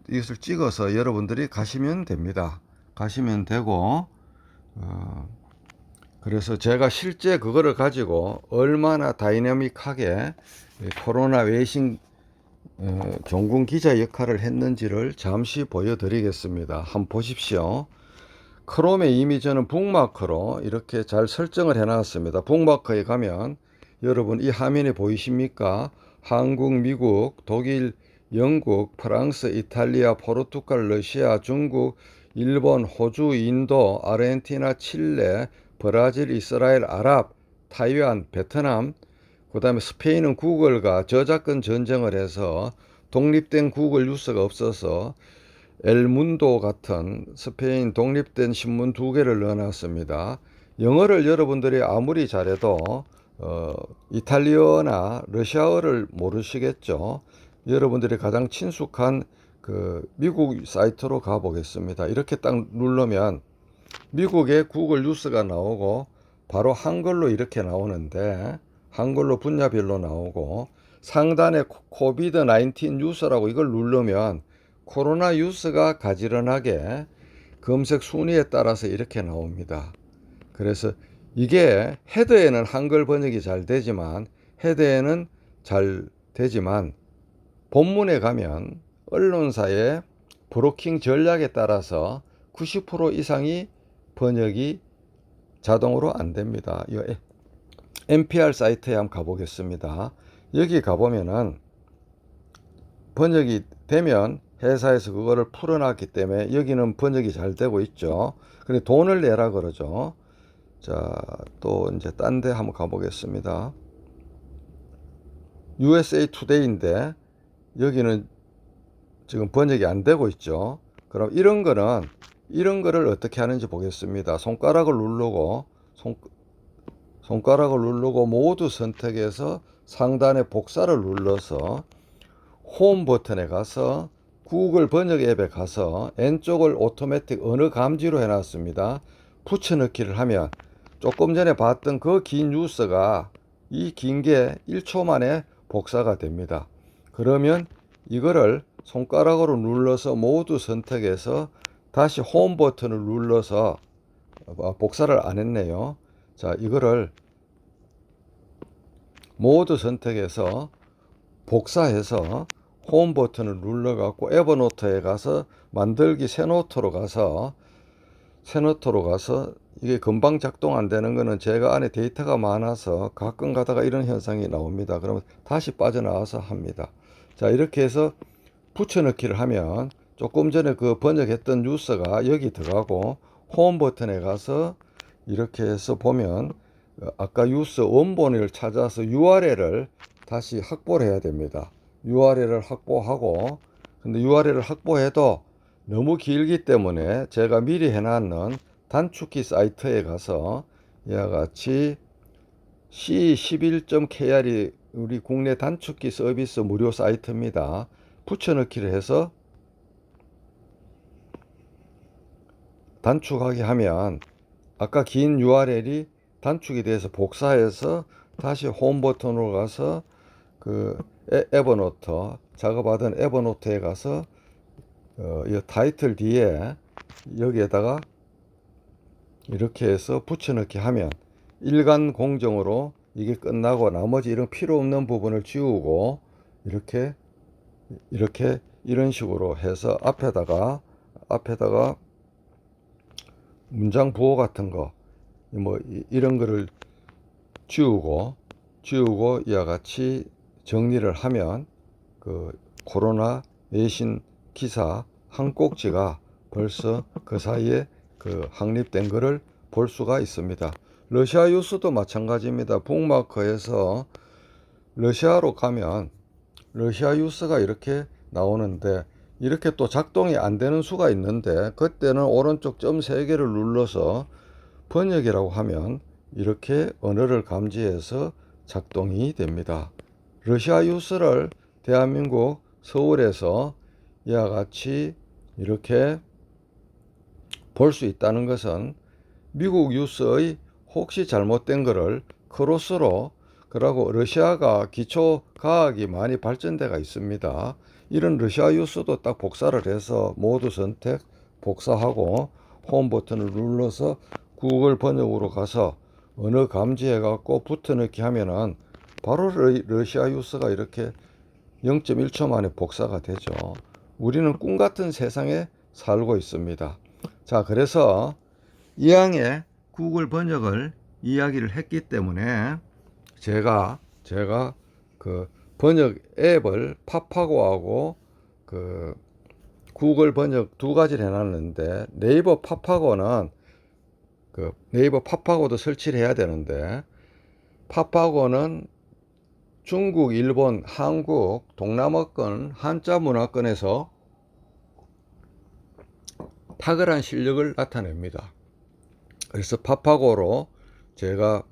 이것을 찍어서 여러분들이 가시면 됩니다. 가시면 되고, 그래서 제가 실제 그거를 가지고 얼마나 다이내믹하게 코로나 외신 경궁 기자 역할을 했는지를 잠시 보여드리겠습니다. 한번 보십시오. 크롬에 이미 저는 북마크로 이렇게 잘 설정을 해놨습니다. 북마크에 가면 여러분 이 화면에 보이십니까? 한국, 미국, 독일, 영국, 프랑스, 이탈리아, 포르투갈, 러시아, 중국, 일본, 호주, 인도, 아르헨티나, 칠레, 브라질, 이스라엘, 아랍, 타이완, 베트남, 그 다음에 스페인은 구글과 저작권 전쟁을 해서 독립된 구글 뉴스가 없어서 엘문도 같은 스페인 독립된 신문 2개를 넣어놨습니다. 영어를 여러분들이 아무리 잘해도 이탈리아나 러시아어를 모르시겠죠. 여러분들이 가장 친숙한 미국 사이트로 가보겠습니다. 이렇게 딱 누르면 미국의 구글 뉴스가 나오고 바로 한글로 이렇게 나오는데, 한글로 분야별로 나오고, 상단에 코비드 19 뉴스라고 이걸 누르면 코로나 뉴스가 가지런하게 검색 순위에 따라서 이렇게 나옵니다. 그래서 이게 헤드에는 한글 번역이 잘 되지만, 본문에 가면 언론사의 브로킹 전략에 따라서 90% 이상이 번역이 자동으로 안 됩니다. 이 NPR 사이트에 한번 가보겠습니다. 여기 가보면은 번역이 되면 회사에서 그거를 풀어놨기 때문에 여기는 번역이 잘 되고 있죠. 근데 돈을 내라 그러죠. 자, 또 이제 딴 데 한번 가보겠습니다. USA Today인데 여기는 지금 번역이 안 되고 있죠. 그럼 이런 거를 어떻게 하는지 보겠습니다. 손가락을 누르고 모두 선택해서 상단에 복사를 눌러서 홈 버튼에 가서 구글 번역 앱에 가서 N쪽을 오토매틱 언어 감지로 해놨습니다. 붙여넣기를 하면 조금 전에 봤던 그 긴 뉴스가 이 긴 게 1초 만에 복사가 됩니다. 그러면 이거를 손가락으로 눌러서 모두 선택해서 다시 홈 버튼을 눌러서 복사를 안 했네요. 자, 이거를 모두 선택해서 복사해서 홈 버튼을 눌러 갖고 에버노트에 가서 만들기 새 노트로 가서 이게 금방 작동 안 되는 거는 제가 안에 데이터가 많아서 가끔 가다가 이런 현상이 나옵니다. 그러면 다시 빠져나와서 합니다. 자, 이렇게 해서 붙여넣기를 하면 조금 전에 그 번역했던 뉴스가 여기 들어가고 홈 버튼에 가서 이렇게 해서 보면 아까 뉴스 원본을 찾아서 URL을 다시 확보를 해야 됩니다. URL을 확보하고, 근데 URL을 확보해도 너무 길기 때문에 제가 미리 해놨는 단축키 사이트에 가서 이와 같이 C11.kr이 우리 국내 단축키 서비스 무료 사이트입니다. 붙여넣기를 해서 단축하게 하면 아까 긴 URL이 단축이 돼서 복사해서 다시 홈 버튼으로 가서 그 에버노트 작업하던 에버노트에 가서 이 타이틀 뒤에 여기에다가 이렇게 해서 붙여넣기 하면 일간 공정으로 이게 끝나고 나머지 이런 필요 없는 부분을 지우고 이런 식으로 해서 앞에다가 문장 부호 같은 거 뭐 이런 거를 지우고 이와 같이 정리를 하면 그 코로나 외신 기사 한 꼭지가 벌써 그 사이에 그 확립된 것을 볼 수가 있습니다. 러시아 뉴스도 마찬가지입니다. 북마크에서 러시아로 가면 러시아 뉴스가 이렇게 나오는데 이렇게 또 작동이 안 되는 수가 있는데 그때는 오른쪽 점 3개를 눌러서 번역이라고 하면 이렇게 언어를 감지해서 작동이 됩니다. 러시아 뉴스를 대한민국 서울에서 이와 같이 이렇게 볼 수 있다는 것은 미국 뉴스의 혹시 잘못된 것을 크로스로 그러고 러시아가 기초 과학이 많이 발전돼가 있습니다. 이런 러시아 뉴스도 딱 복사를 해서 모두 선택 복사하고 홈 버튼을 눌러서 구글 번역으로 가서 언어 감지해 갖고 붙여넣기 하면은 바로 러시아 뉴스가 이렇게 0.1초 만에 복사가 되죠. 우리는 꿈 같은 세상에 살고 있습니다. 자, 그래서 이왕에 구글 번역을 이야기를 했기 때문에 제가 그 번역 앱을 팝하고하고 그 구글 번역 두 가지를 해놨는데 네이버 팝하고는 그 네이버 팝하고도 설치를 해야 되는데 팝하고는 중국, 일본, 한국, 동남아권, 한자 문화권에서 탁월한 실력을 나타냅니다. 그래서 팝하고로 제가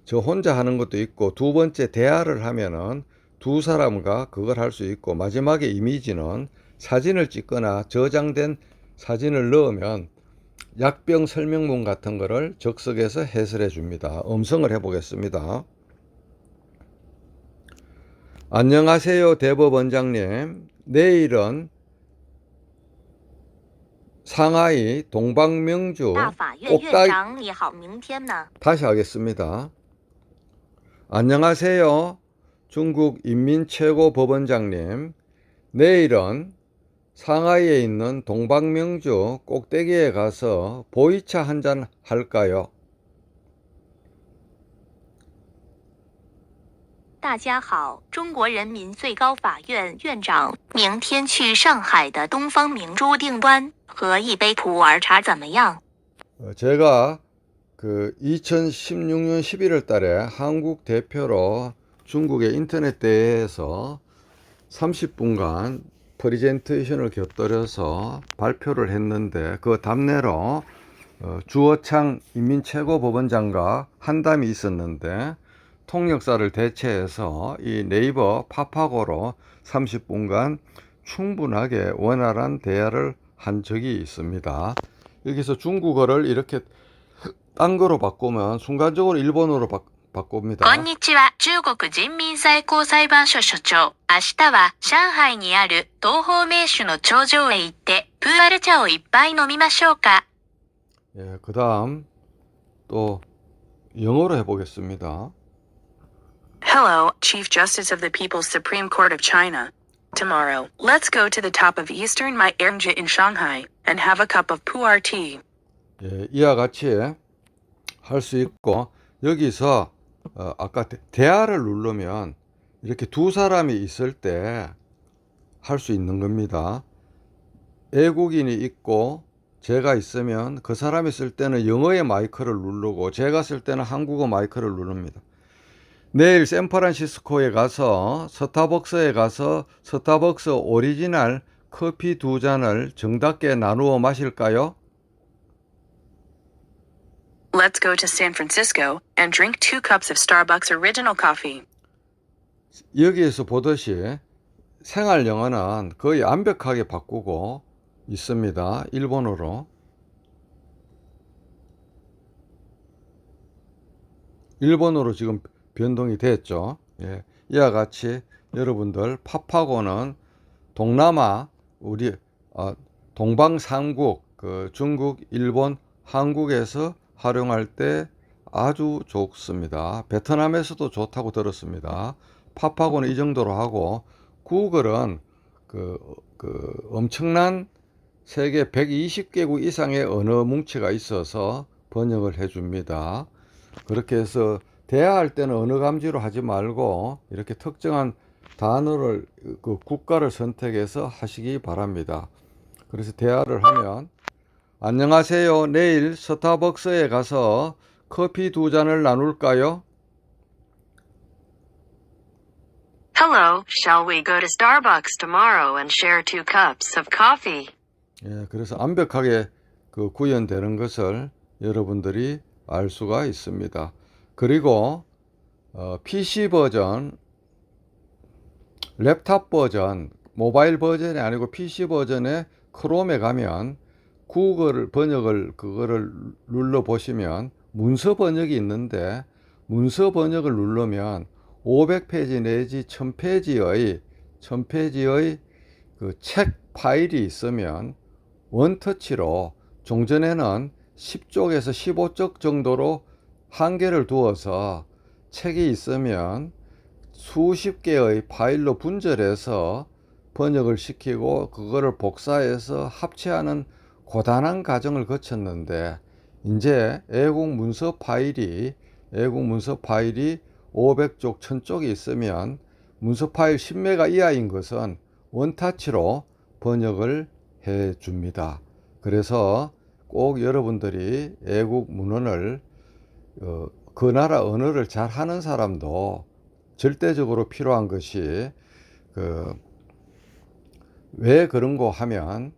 저 혼자 하는 것도 있고 두 번째 대화를 하면은 두 사람과 그걸 할 수 있고 마지막에 이미지는 사진을 찍거나 저장된 사진을 넣으면 약병 설명문 같은 거를 적석에서 해설해 줍니다. 음성을 해보겠습니다. 안녕하세요, 대법원장님. 내일은 상하이 동방명주 大法院院 꼭다기 长你好，明天呢？ 다시 하겠습니다. 안녕하세요, 중국 인민최고법원장님. 내일은 상하이에 있는 동방명주 꼭대기에 가서 보이차 한잔 할까요? 大家好，中国人民最高法院院长，明天去上海的东方明珠订端喝一杯普洱茶怎么样？ 제가 2016년 11월 달에 한국 대표로 중국의 인터넷 대회에서 30분간 프레젠테이션을 곁들여서 발표를 했는데 그 답례로 주어창 인민최고법원장과 한담이 있었는데 통역사를 대체해서 이 네이버 팝하고로 30분간 충분하게 원활한 대화를 한 적이 있습니다. 여기서 중국어를 이렇게 딴 거로 바꾸면 순간적으로 일본어로 바꿉니다. こんにちは、中国人民最高裁判所所長。明日は上海にある東方名手の頂上へ行ってプーアル茶をいっぱい飲みましょうか。 예, 그 다음 또 영어로 해보겠습니다. Hello, Chief Justice of the People's Supreme Court of China. Tomorrow, let's go to the top of Eastern Myeongji in Shanghai and have a cup of pu'er tea. 예, 이와 같이 할 수 있고 여기서 아까 대화를 누르면 이렇게 두 사람이 있을 때 할 수 있는 겁니다. 외국인이 있고 제가 있으면 그 사람이 쓸 때는 영어의 마이크를 누르고 제가 쓸 때는 한국어 마이크를 누릅니다. 내일 샌프란시스코에 가서 스타벅스에 가서 스타벅스 오리지널 커피 2잔을 정답게 나누어 마실까요? Let's go to San Francisco and drink 2 cups of Starbucks original coffee. 여기에서 보듯이 생활 영어는 거의 완벽하게 바꾸고 있습니다. 일본어로. 일본어로 지금 변동이 됐죠. 예. 이와 같이 여러분들 팝하고는 동남아 우리 동방삼국 중국, 일본, 한국에서 활용할 때 아주 좋습니다. 베트남에서도 좋다고 들었습니다. 팝하고는 이 정도로 하고 구글은 엄청난 세계 120개국 이상의 언어 뭉치가 있어서 번역을 해줍니다. 그렇게 해서 대화할 때는 언어 감지로 하지 말고 이렇게 특정한 단어를 국가를 선택해서 하시기 바랍니다. 그래서 대화를 하면 안녕하세요. 내일 스타벅스에 가서 커피 2잔을 나눌까요? Hello, shall we go to Starbucks tomorrow and share 2 cups of coffee? 예, 그래서 완벽하게 구현되는 것을 여러분들이 알 수가 있습니다. 그리고 PC 버전, 랩탑 버전, 모바일 버전이 아니고 PC 버전의 크롬에 가면 구글 번역을 그거를 눌러 보시면 문서 번역이 있는데 문서 번역을 누르면 500페이지 내지 1000페이지의 그 책 파일이 있으면 원터치로 종전에는 10쪽에서 15쪽 정도로 한계를 두어서 책이 있으면 수십 개의 파일로 분절해서 번역을 시키고 그거를 복사해서 합체하는 고단한 과정을 거쳤는데 이제 외국 문서 파일이 500쪽, 1000쪽이 있으면 문서 파일 10메가 이하인 것은 원타치로 번역을 해 줍니다. 그래서 꼭 여러분들이 외국 문헌을 그 나라 언어를 잘 하는 사람도 절대적으로 필요한 것이 왜 그런고 하면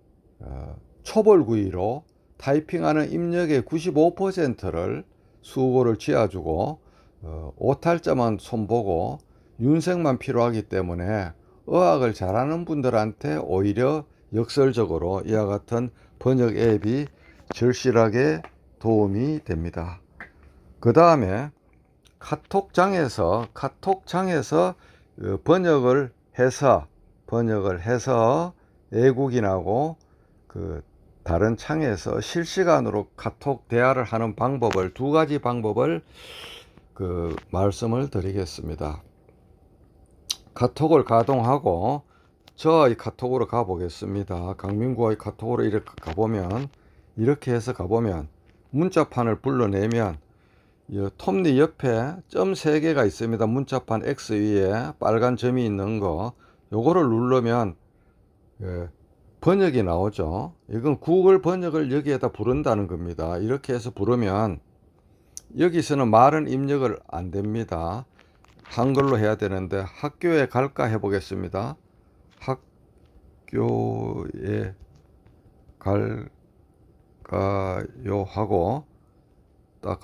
초벌구이로 타이핑하는 입력의 95%를 수고를 쥐어주고 오탈자만 손보고 윤색만 필요하기 때문에 어학을 잘하는 분들한테 오히려 역설적으로 이와 같은 번역 앱이 절실하게 도움이 됩니다. 그 다음에 카톡장에서 번역을 해서 외국인하고 그 다른 창에서 실시간으로 카톡 대화를 하는 방법을, 두 가지 방법을 그 말씀을 드리겠습니다. 카톡을 가동하고 저의 카톡으로 가보겠습니다. 강민구의 카톡으로 이렇게 가보면, 이렇게 해서 가보면 문자판을 불러내면 이 톱니 옆에 점 3개가 있습니다. 문자판 X 위에 빨간 점이 있는 거, 요거를 누르면 번역이 나오죠. 이건 구글 번역을 여기에다 부른다는 겁니다. 이렇게 해서 부르면 여기서는 말은 입력을 안 됩니다. 한글로 해야 되는데 학교에 갈까 해보겠습니다. 학교에 갈까요 하고 딱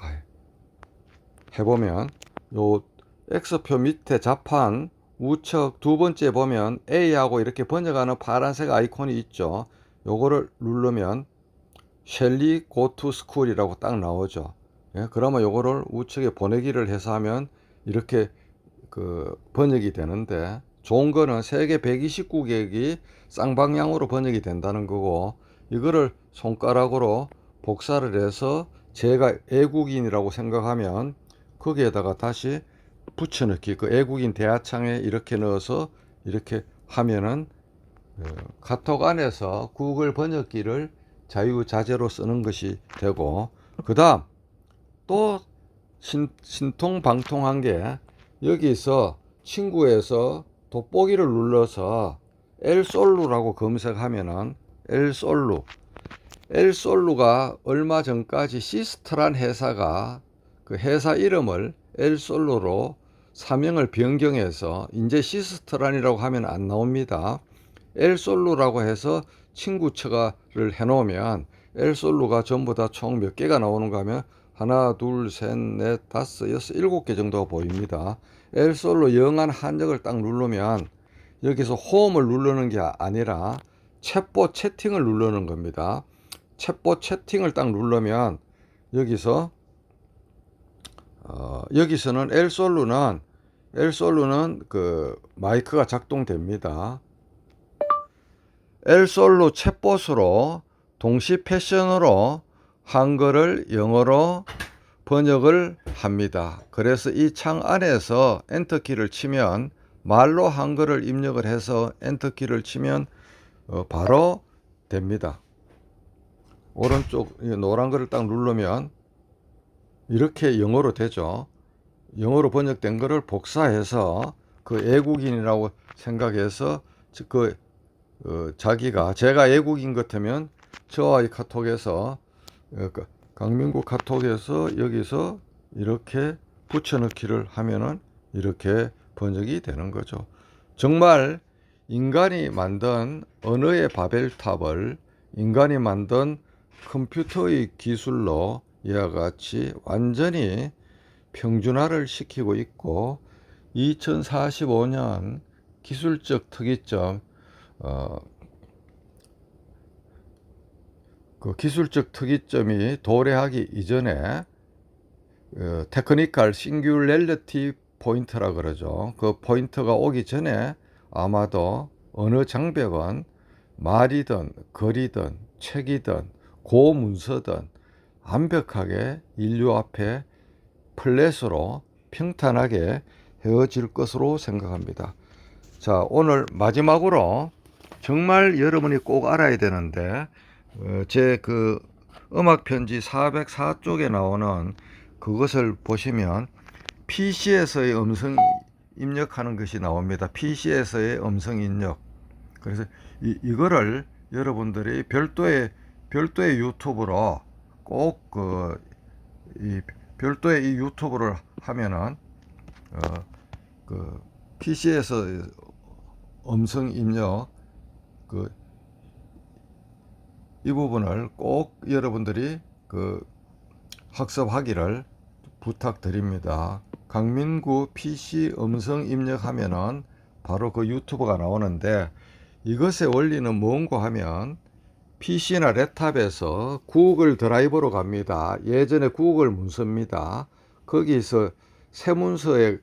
해보면 요 X표 밑에 좌판 우측 두 번째 보면 A하고 이렇게 번역하는 파란색 아이콘이 있죠. 요거를 누르면 셸리 go to school이라고 딱 나오죠. 예, 그러면 요거를 우측에 보내기를 해서 하면 이렇게 그 번역이 되는데, 좋은 거는 세계 129개국이 쌍방향으로 번역이 된다는 거고, 이거를 손가락으로 복사를 해서 제가 외국인이라고 생각하면 거기에다가 다시 붙여넣기, 그 외국인 대화창에 이렇게 넣어서 이렇게 하면은 카톡 안에서 구글 번역기를 자유자재로 쓰는 것이 되고, 그 다음 또 신통방통한 게, 여기서 친구에서 돋보기를 눌러서 엘솔루라고 검색하면은 엘솔루가 얼마 전까지 시스트란 회사가 그 회사 이름을 엘솔루로 사명을 변경해서 이제 시스트란이라고 하면 안 나옵니다. 엘솔루라고 해서 친구 처가를 해놓으면 엘솔루가 전부 다 총 몇 개가 나오는가 하면 하나, 둘, 셋, 넷, 다섯, 여섯, 7개 정도가 보입니다. 엘솔루 영한 한적을 딱 누르면 여기서 홈을 누르는 게 아니라 챗봇 채팅을 누르는 겁니다. 챗봇 채팅을 딱 누르면 여기서는 엘솔루는 그 마이크가 작동됩니다. 엘솔루 챗봇으로 동시 패션으로 한글을 영어로 번역을 합니다. 그래서 이 창 안에서 엔터키를 치면, 말로 한글을 입력을 해서 엔터키를 치면 바로 됩니다. 오른쪽 노란 거를 딱 누르면 이렇게 영어로 되죠. 영어로 번역된 거를 복사해서 그 외국인이라고 생각해서 제가 외국인 같으면 저와의 카톡에서 강민구 카톡에서 여기서 이렇게 붙여넣기를 하면은 이렇게 번역이 되는 거죠. 정말 인간이 만든 언어의 바벨탑을 인간이 만든 컴퓨터의 기술로 이와 같이 완전히 평준화를 시키고 있고, 2045년 기술적 특이점, 그 기술적 특이점이 도래하기 이전에 테크니컬 싱귤레리티 포인트라 그러죠. 그 포인트가 오기 전에 아마도 어느 장벽은 말이든 글이든 책이든 고문서든 완벽하게 인류 앞에 플랫으로 평탄하게 헤어질 것으로 생각합니다. 자, 오늘 마지막으로 정말 여러분이 꼭 알아야 되는데, 제 그 음악 편지 404쪽에 나오는 그것을 보시면 PC에서의 음성 입력하는 것이 나옵니다. PC에서의 음성 입력. 그래서 이거를 여러분들이 별도의 유튜브로 꼭 별도의 이 유튜브를 하면은 그 PC에서 음성 입력 이 부분을 꼭 여러분들이 학습하기를 부탁드립니다. 강민구 PC 음성 입력하면은 바로 그 유튜브가 나오는데, 이것의 원리는 뭔가 하면 PC나 랩탑에서 구글 드라이버로 갑니다. 예전에 구글 문서입니다. 거기서 새 문서의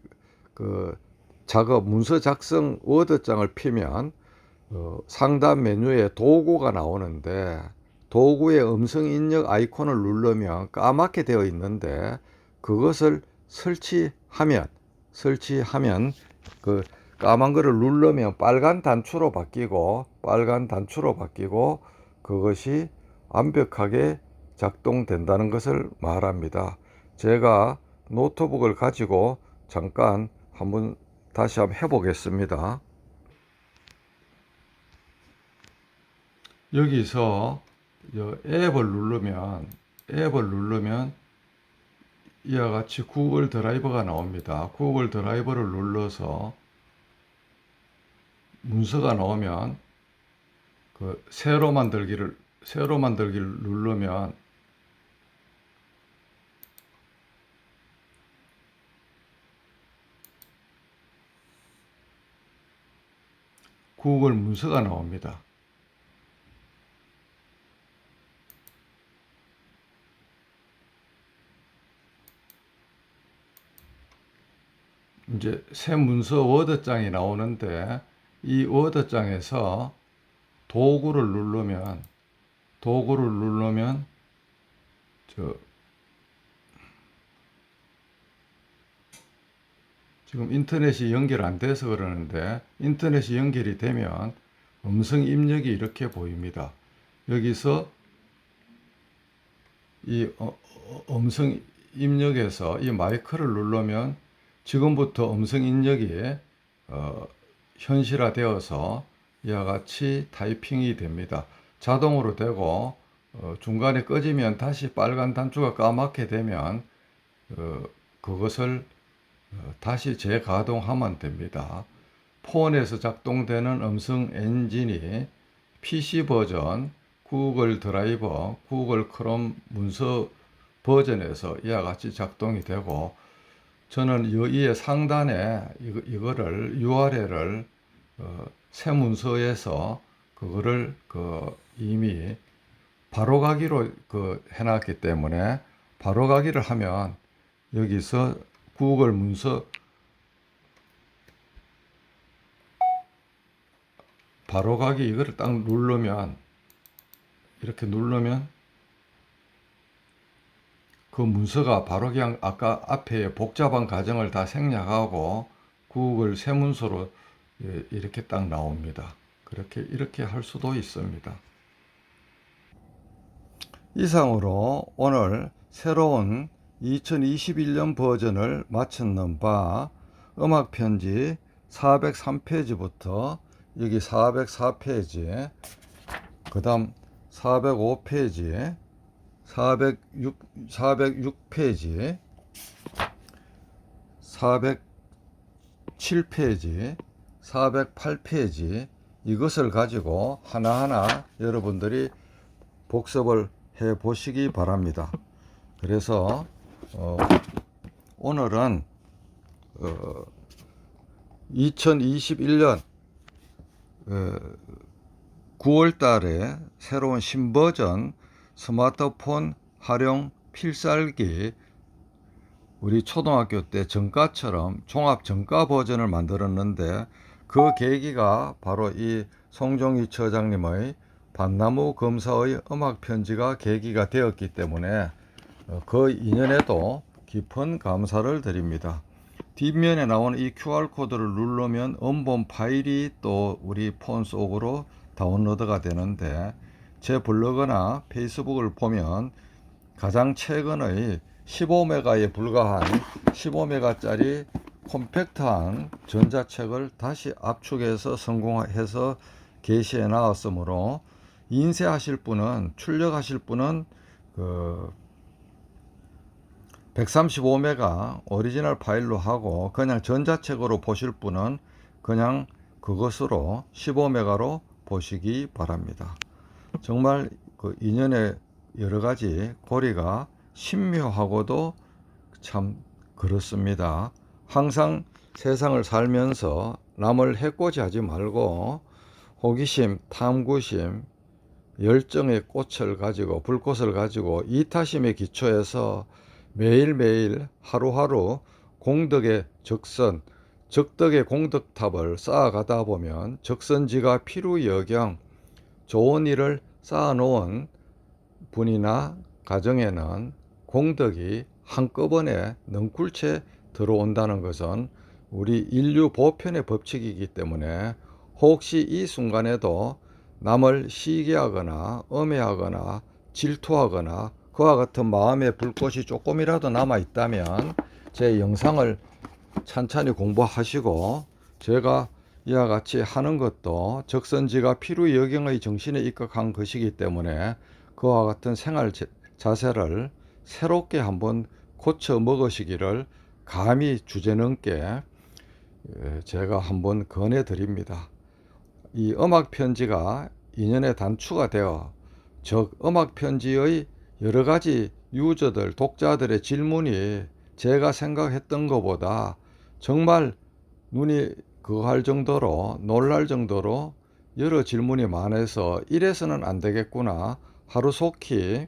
그 작업, 문서 작성 워드장을 피면 상단 메뉴에 도구가 나오는데 도구의 음성 입력 아이콘을 누르면 까맣게 되어 있는데 그것을 설치하면 그 까만 거를 누르면 빨간 단추로 바뀌고 그것이 완벽하게 작동된다는 것을 말합니다. 제가 노트북을 가지고 잠깐 다시 한번 해보겠습니다. 여기서 앱을 누르면 이와 같이 구글 드라이버가 나옵니다. 구글 드라이버를 눌러서 문서가 나오면 그 새로 만들기를 누르면 구글 문서가 나옵니다. 이제 새 문서 워드장이 나오는데 이 워드장에서 도구를 누르면 지금 인터넷이 연결 안 돼서 그러는데 인터넷이 연결이 되면 음성 입력이 이렇게 보입니다. 여기서 이 음성 입력에서 이 마이크를 누르면 지금부터 음성 입력이 현실화되어서 이와 같이 타이핑이 됩니다. 자동으로 되고 중간에 꺼지면 다시 빨간 단추가 까맣게 되면 그것을 다시 재가동하면 됩니다. 폰에서 작동되는 음성 엔진이 PC 버전, 구글 드라이버, 구글 크롬 문서 버전에서 이와 같이 작동이 되고 저는 여기에 상단에 이거를 URL을 새 문서에서 그거를 이미 바로가기로 해놨기 때문에 바로가기를 하면 여기서 구글 문서 바로가기 이거를 딱 누르면 이렇게 누르면 그 문서가 바로 그냥 아까 앞에 복잡한 과정을 다 생략하고 구글 새 문서로 이렇게 딱 나옵니다. 이렇게 할 수도 있습니다. 이상으로 오늘 새로운 2021년 버전을 마쳤는 바 음악 편지 403페이지부터 여기 404페이지, 그 다음 405페이지, 406페이지, 407페이지, 408페이지 이것을 가지고 하나하나 여러분들이 복습을 해 보시기 바랍니다. 그래서 오늘은 2021년 9월 달에 새로운 신버전 스마트폰 활용 필살기 우리 초등학교 때 전과처럼 종합 전과 버전을 만들었는데 그 계기가 바로 이 송종희 처장님의 밭나무 검사의 음악 편지가 계기가 되었기 때문에 그 인연에도 깊은 감사를 드립니다. 뒷면에 나오는 이 QR코드를 누르면 음본 파일이 또 우리 폰 속으로 다운로드가 되는데 제 블로그나 페이스북을 보면 가장 최근의 15메가에 불과한 15메가짜리 콤팩트한 전자책을 다시 압축해서 성공해서 게시해 나왔으므로 인쇄하실 분은 출력하실 분은 135메가 오리지널 파일로 하고 그냥 전자책으로 보실 분은 그냥 그것으로 15메가로 보시기 바랍니다. 정말 그 인연의 여러 가지 고리가 신묘하고도 참 그렇습니다. 항상 세상을 살면서 남을 해코지 하지 말고 호기심, 탐구심, 열정의 꽃을 가지고 불꽃을 가지고 이타심의 기초에서 매일매일 하루하루 공덕의 적선, 적덕의 공덕탑을 쌓아가다 보면 적선지가 필요여경 좋은 일을 쌓아놓은 분이나 가정에는 공덕이 한꺼번에 넝쿨채 들어온다는 것은 우리 인류 보편의 법칙이기 때문에 혹시 이 순간에도 남을 시기하거나 엄해하거나 질투하거나 그와 같은 마음의 불꽃이 조금이라도 남아 있다면 제 영상을 찬찬히 공부하시고 제가 이와 같이 하는 것도 적선지가 필요여경의 정신에 입각한 것이기 때문에 그와 같은 생활 자세를 새롭게 한번 고쳐 먹으시기를 감히 주제넘게 제가 한번 권해 드립니다. 이 음악 편지가 2년에 단추가 되어 음악 편지의 여러 가지 유저들, 독자들의 질문이 제가 생각했던 것보다 정말 눈이 그거 할 정도로 놀랄 정도로 여러 질문이 많아서 이래서는 안 되겠구나. 하루속히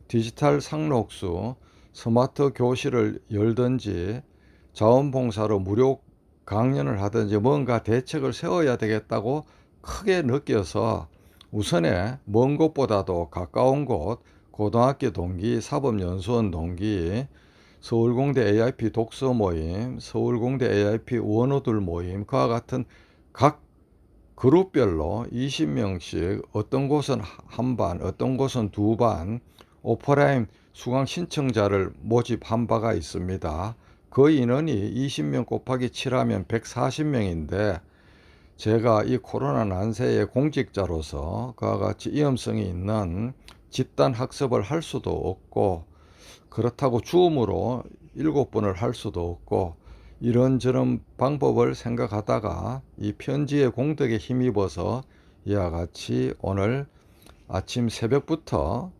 디지털 상록수 스마트 교실을 열든지 자원봉사로 무료 강연을 하든지 뭔가 대책을 세워야 되겠다고 크게 느껴서 우선에 먼 곳보다도 가까운 곳 고등학교 동기, 사법연수원 동기, 서울공대 AIP 독서 모임, 서울공대 AIP 원어들 모임 그와 같은 각 그룹별로 20명씩 어떤 곳은 한 반, 어떤 곳은 두 반 오프라인 수강 신청자를 모집한 바가 있습니다. 그 인원이 20명 곱하기 7하면 140명인데 제가 이 코로나 난세의 공직자로서 그와 같이 위험성이 있는 집단 학습을 할 수도 없고 그렇다고 줌으로 7번을 할 수도 없고 이런저런 방법을 생각하다가 이 편지의 공덕에 힘입어서 이와 같이 오늘 아침 새벽부터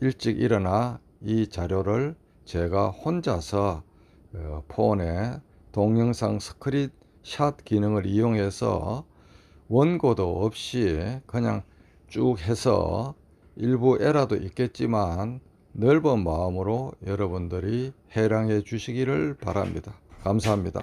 일찍 일어나 이 자료를 제가 혼자서 폰에 동영상 스크린샷 기능을 이용해서 원고도 없이 그냥 쭉 해서 일부 에러도 있겠지만 넓은 마음으로 여러분들이 해랑해 주시기를 바랍니다. 감사합니다.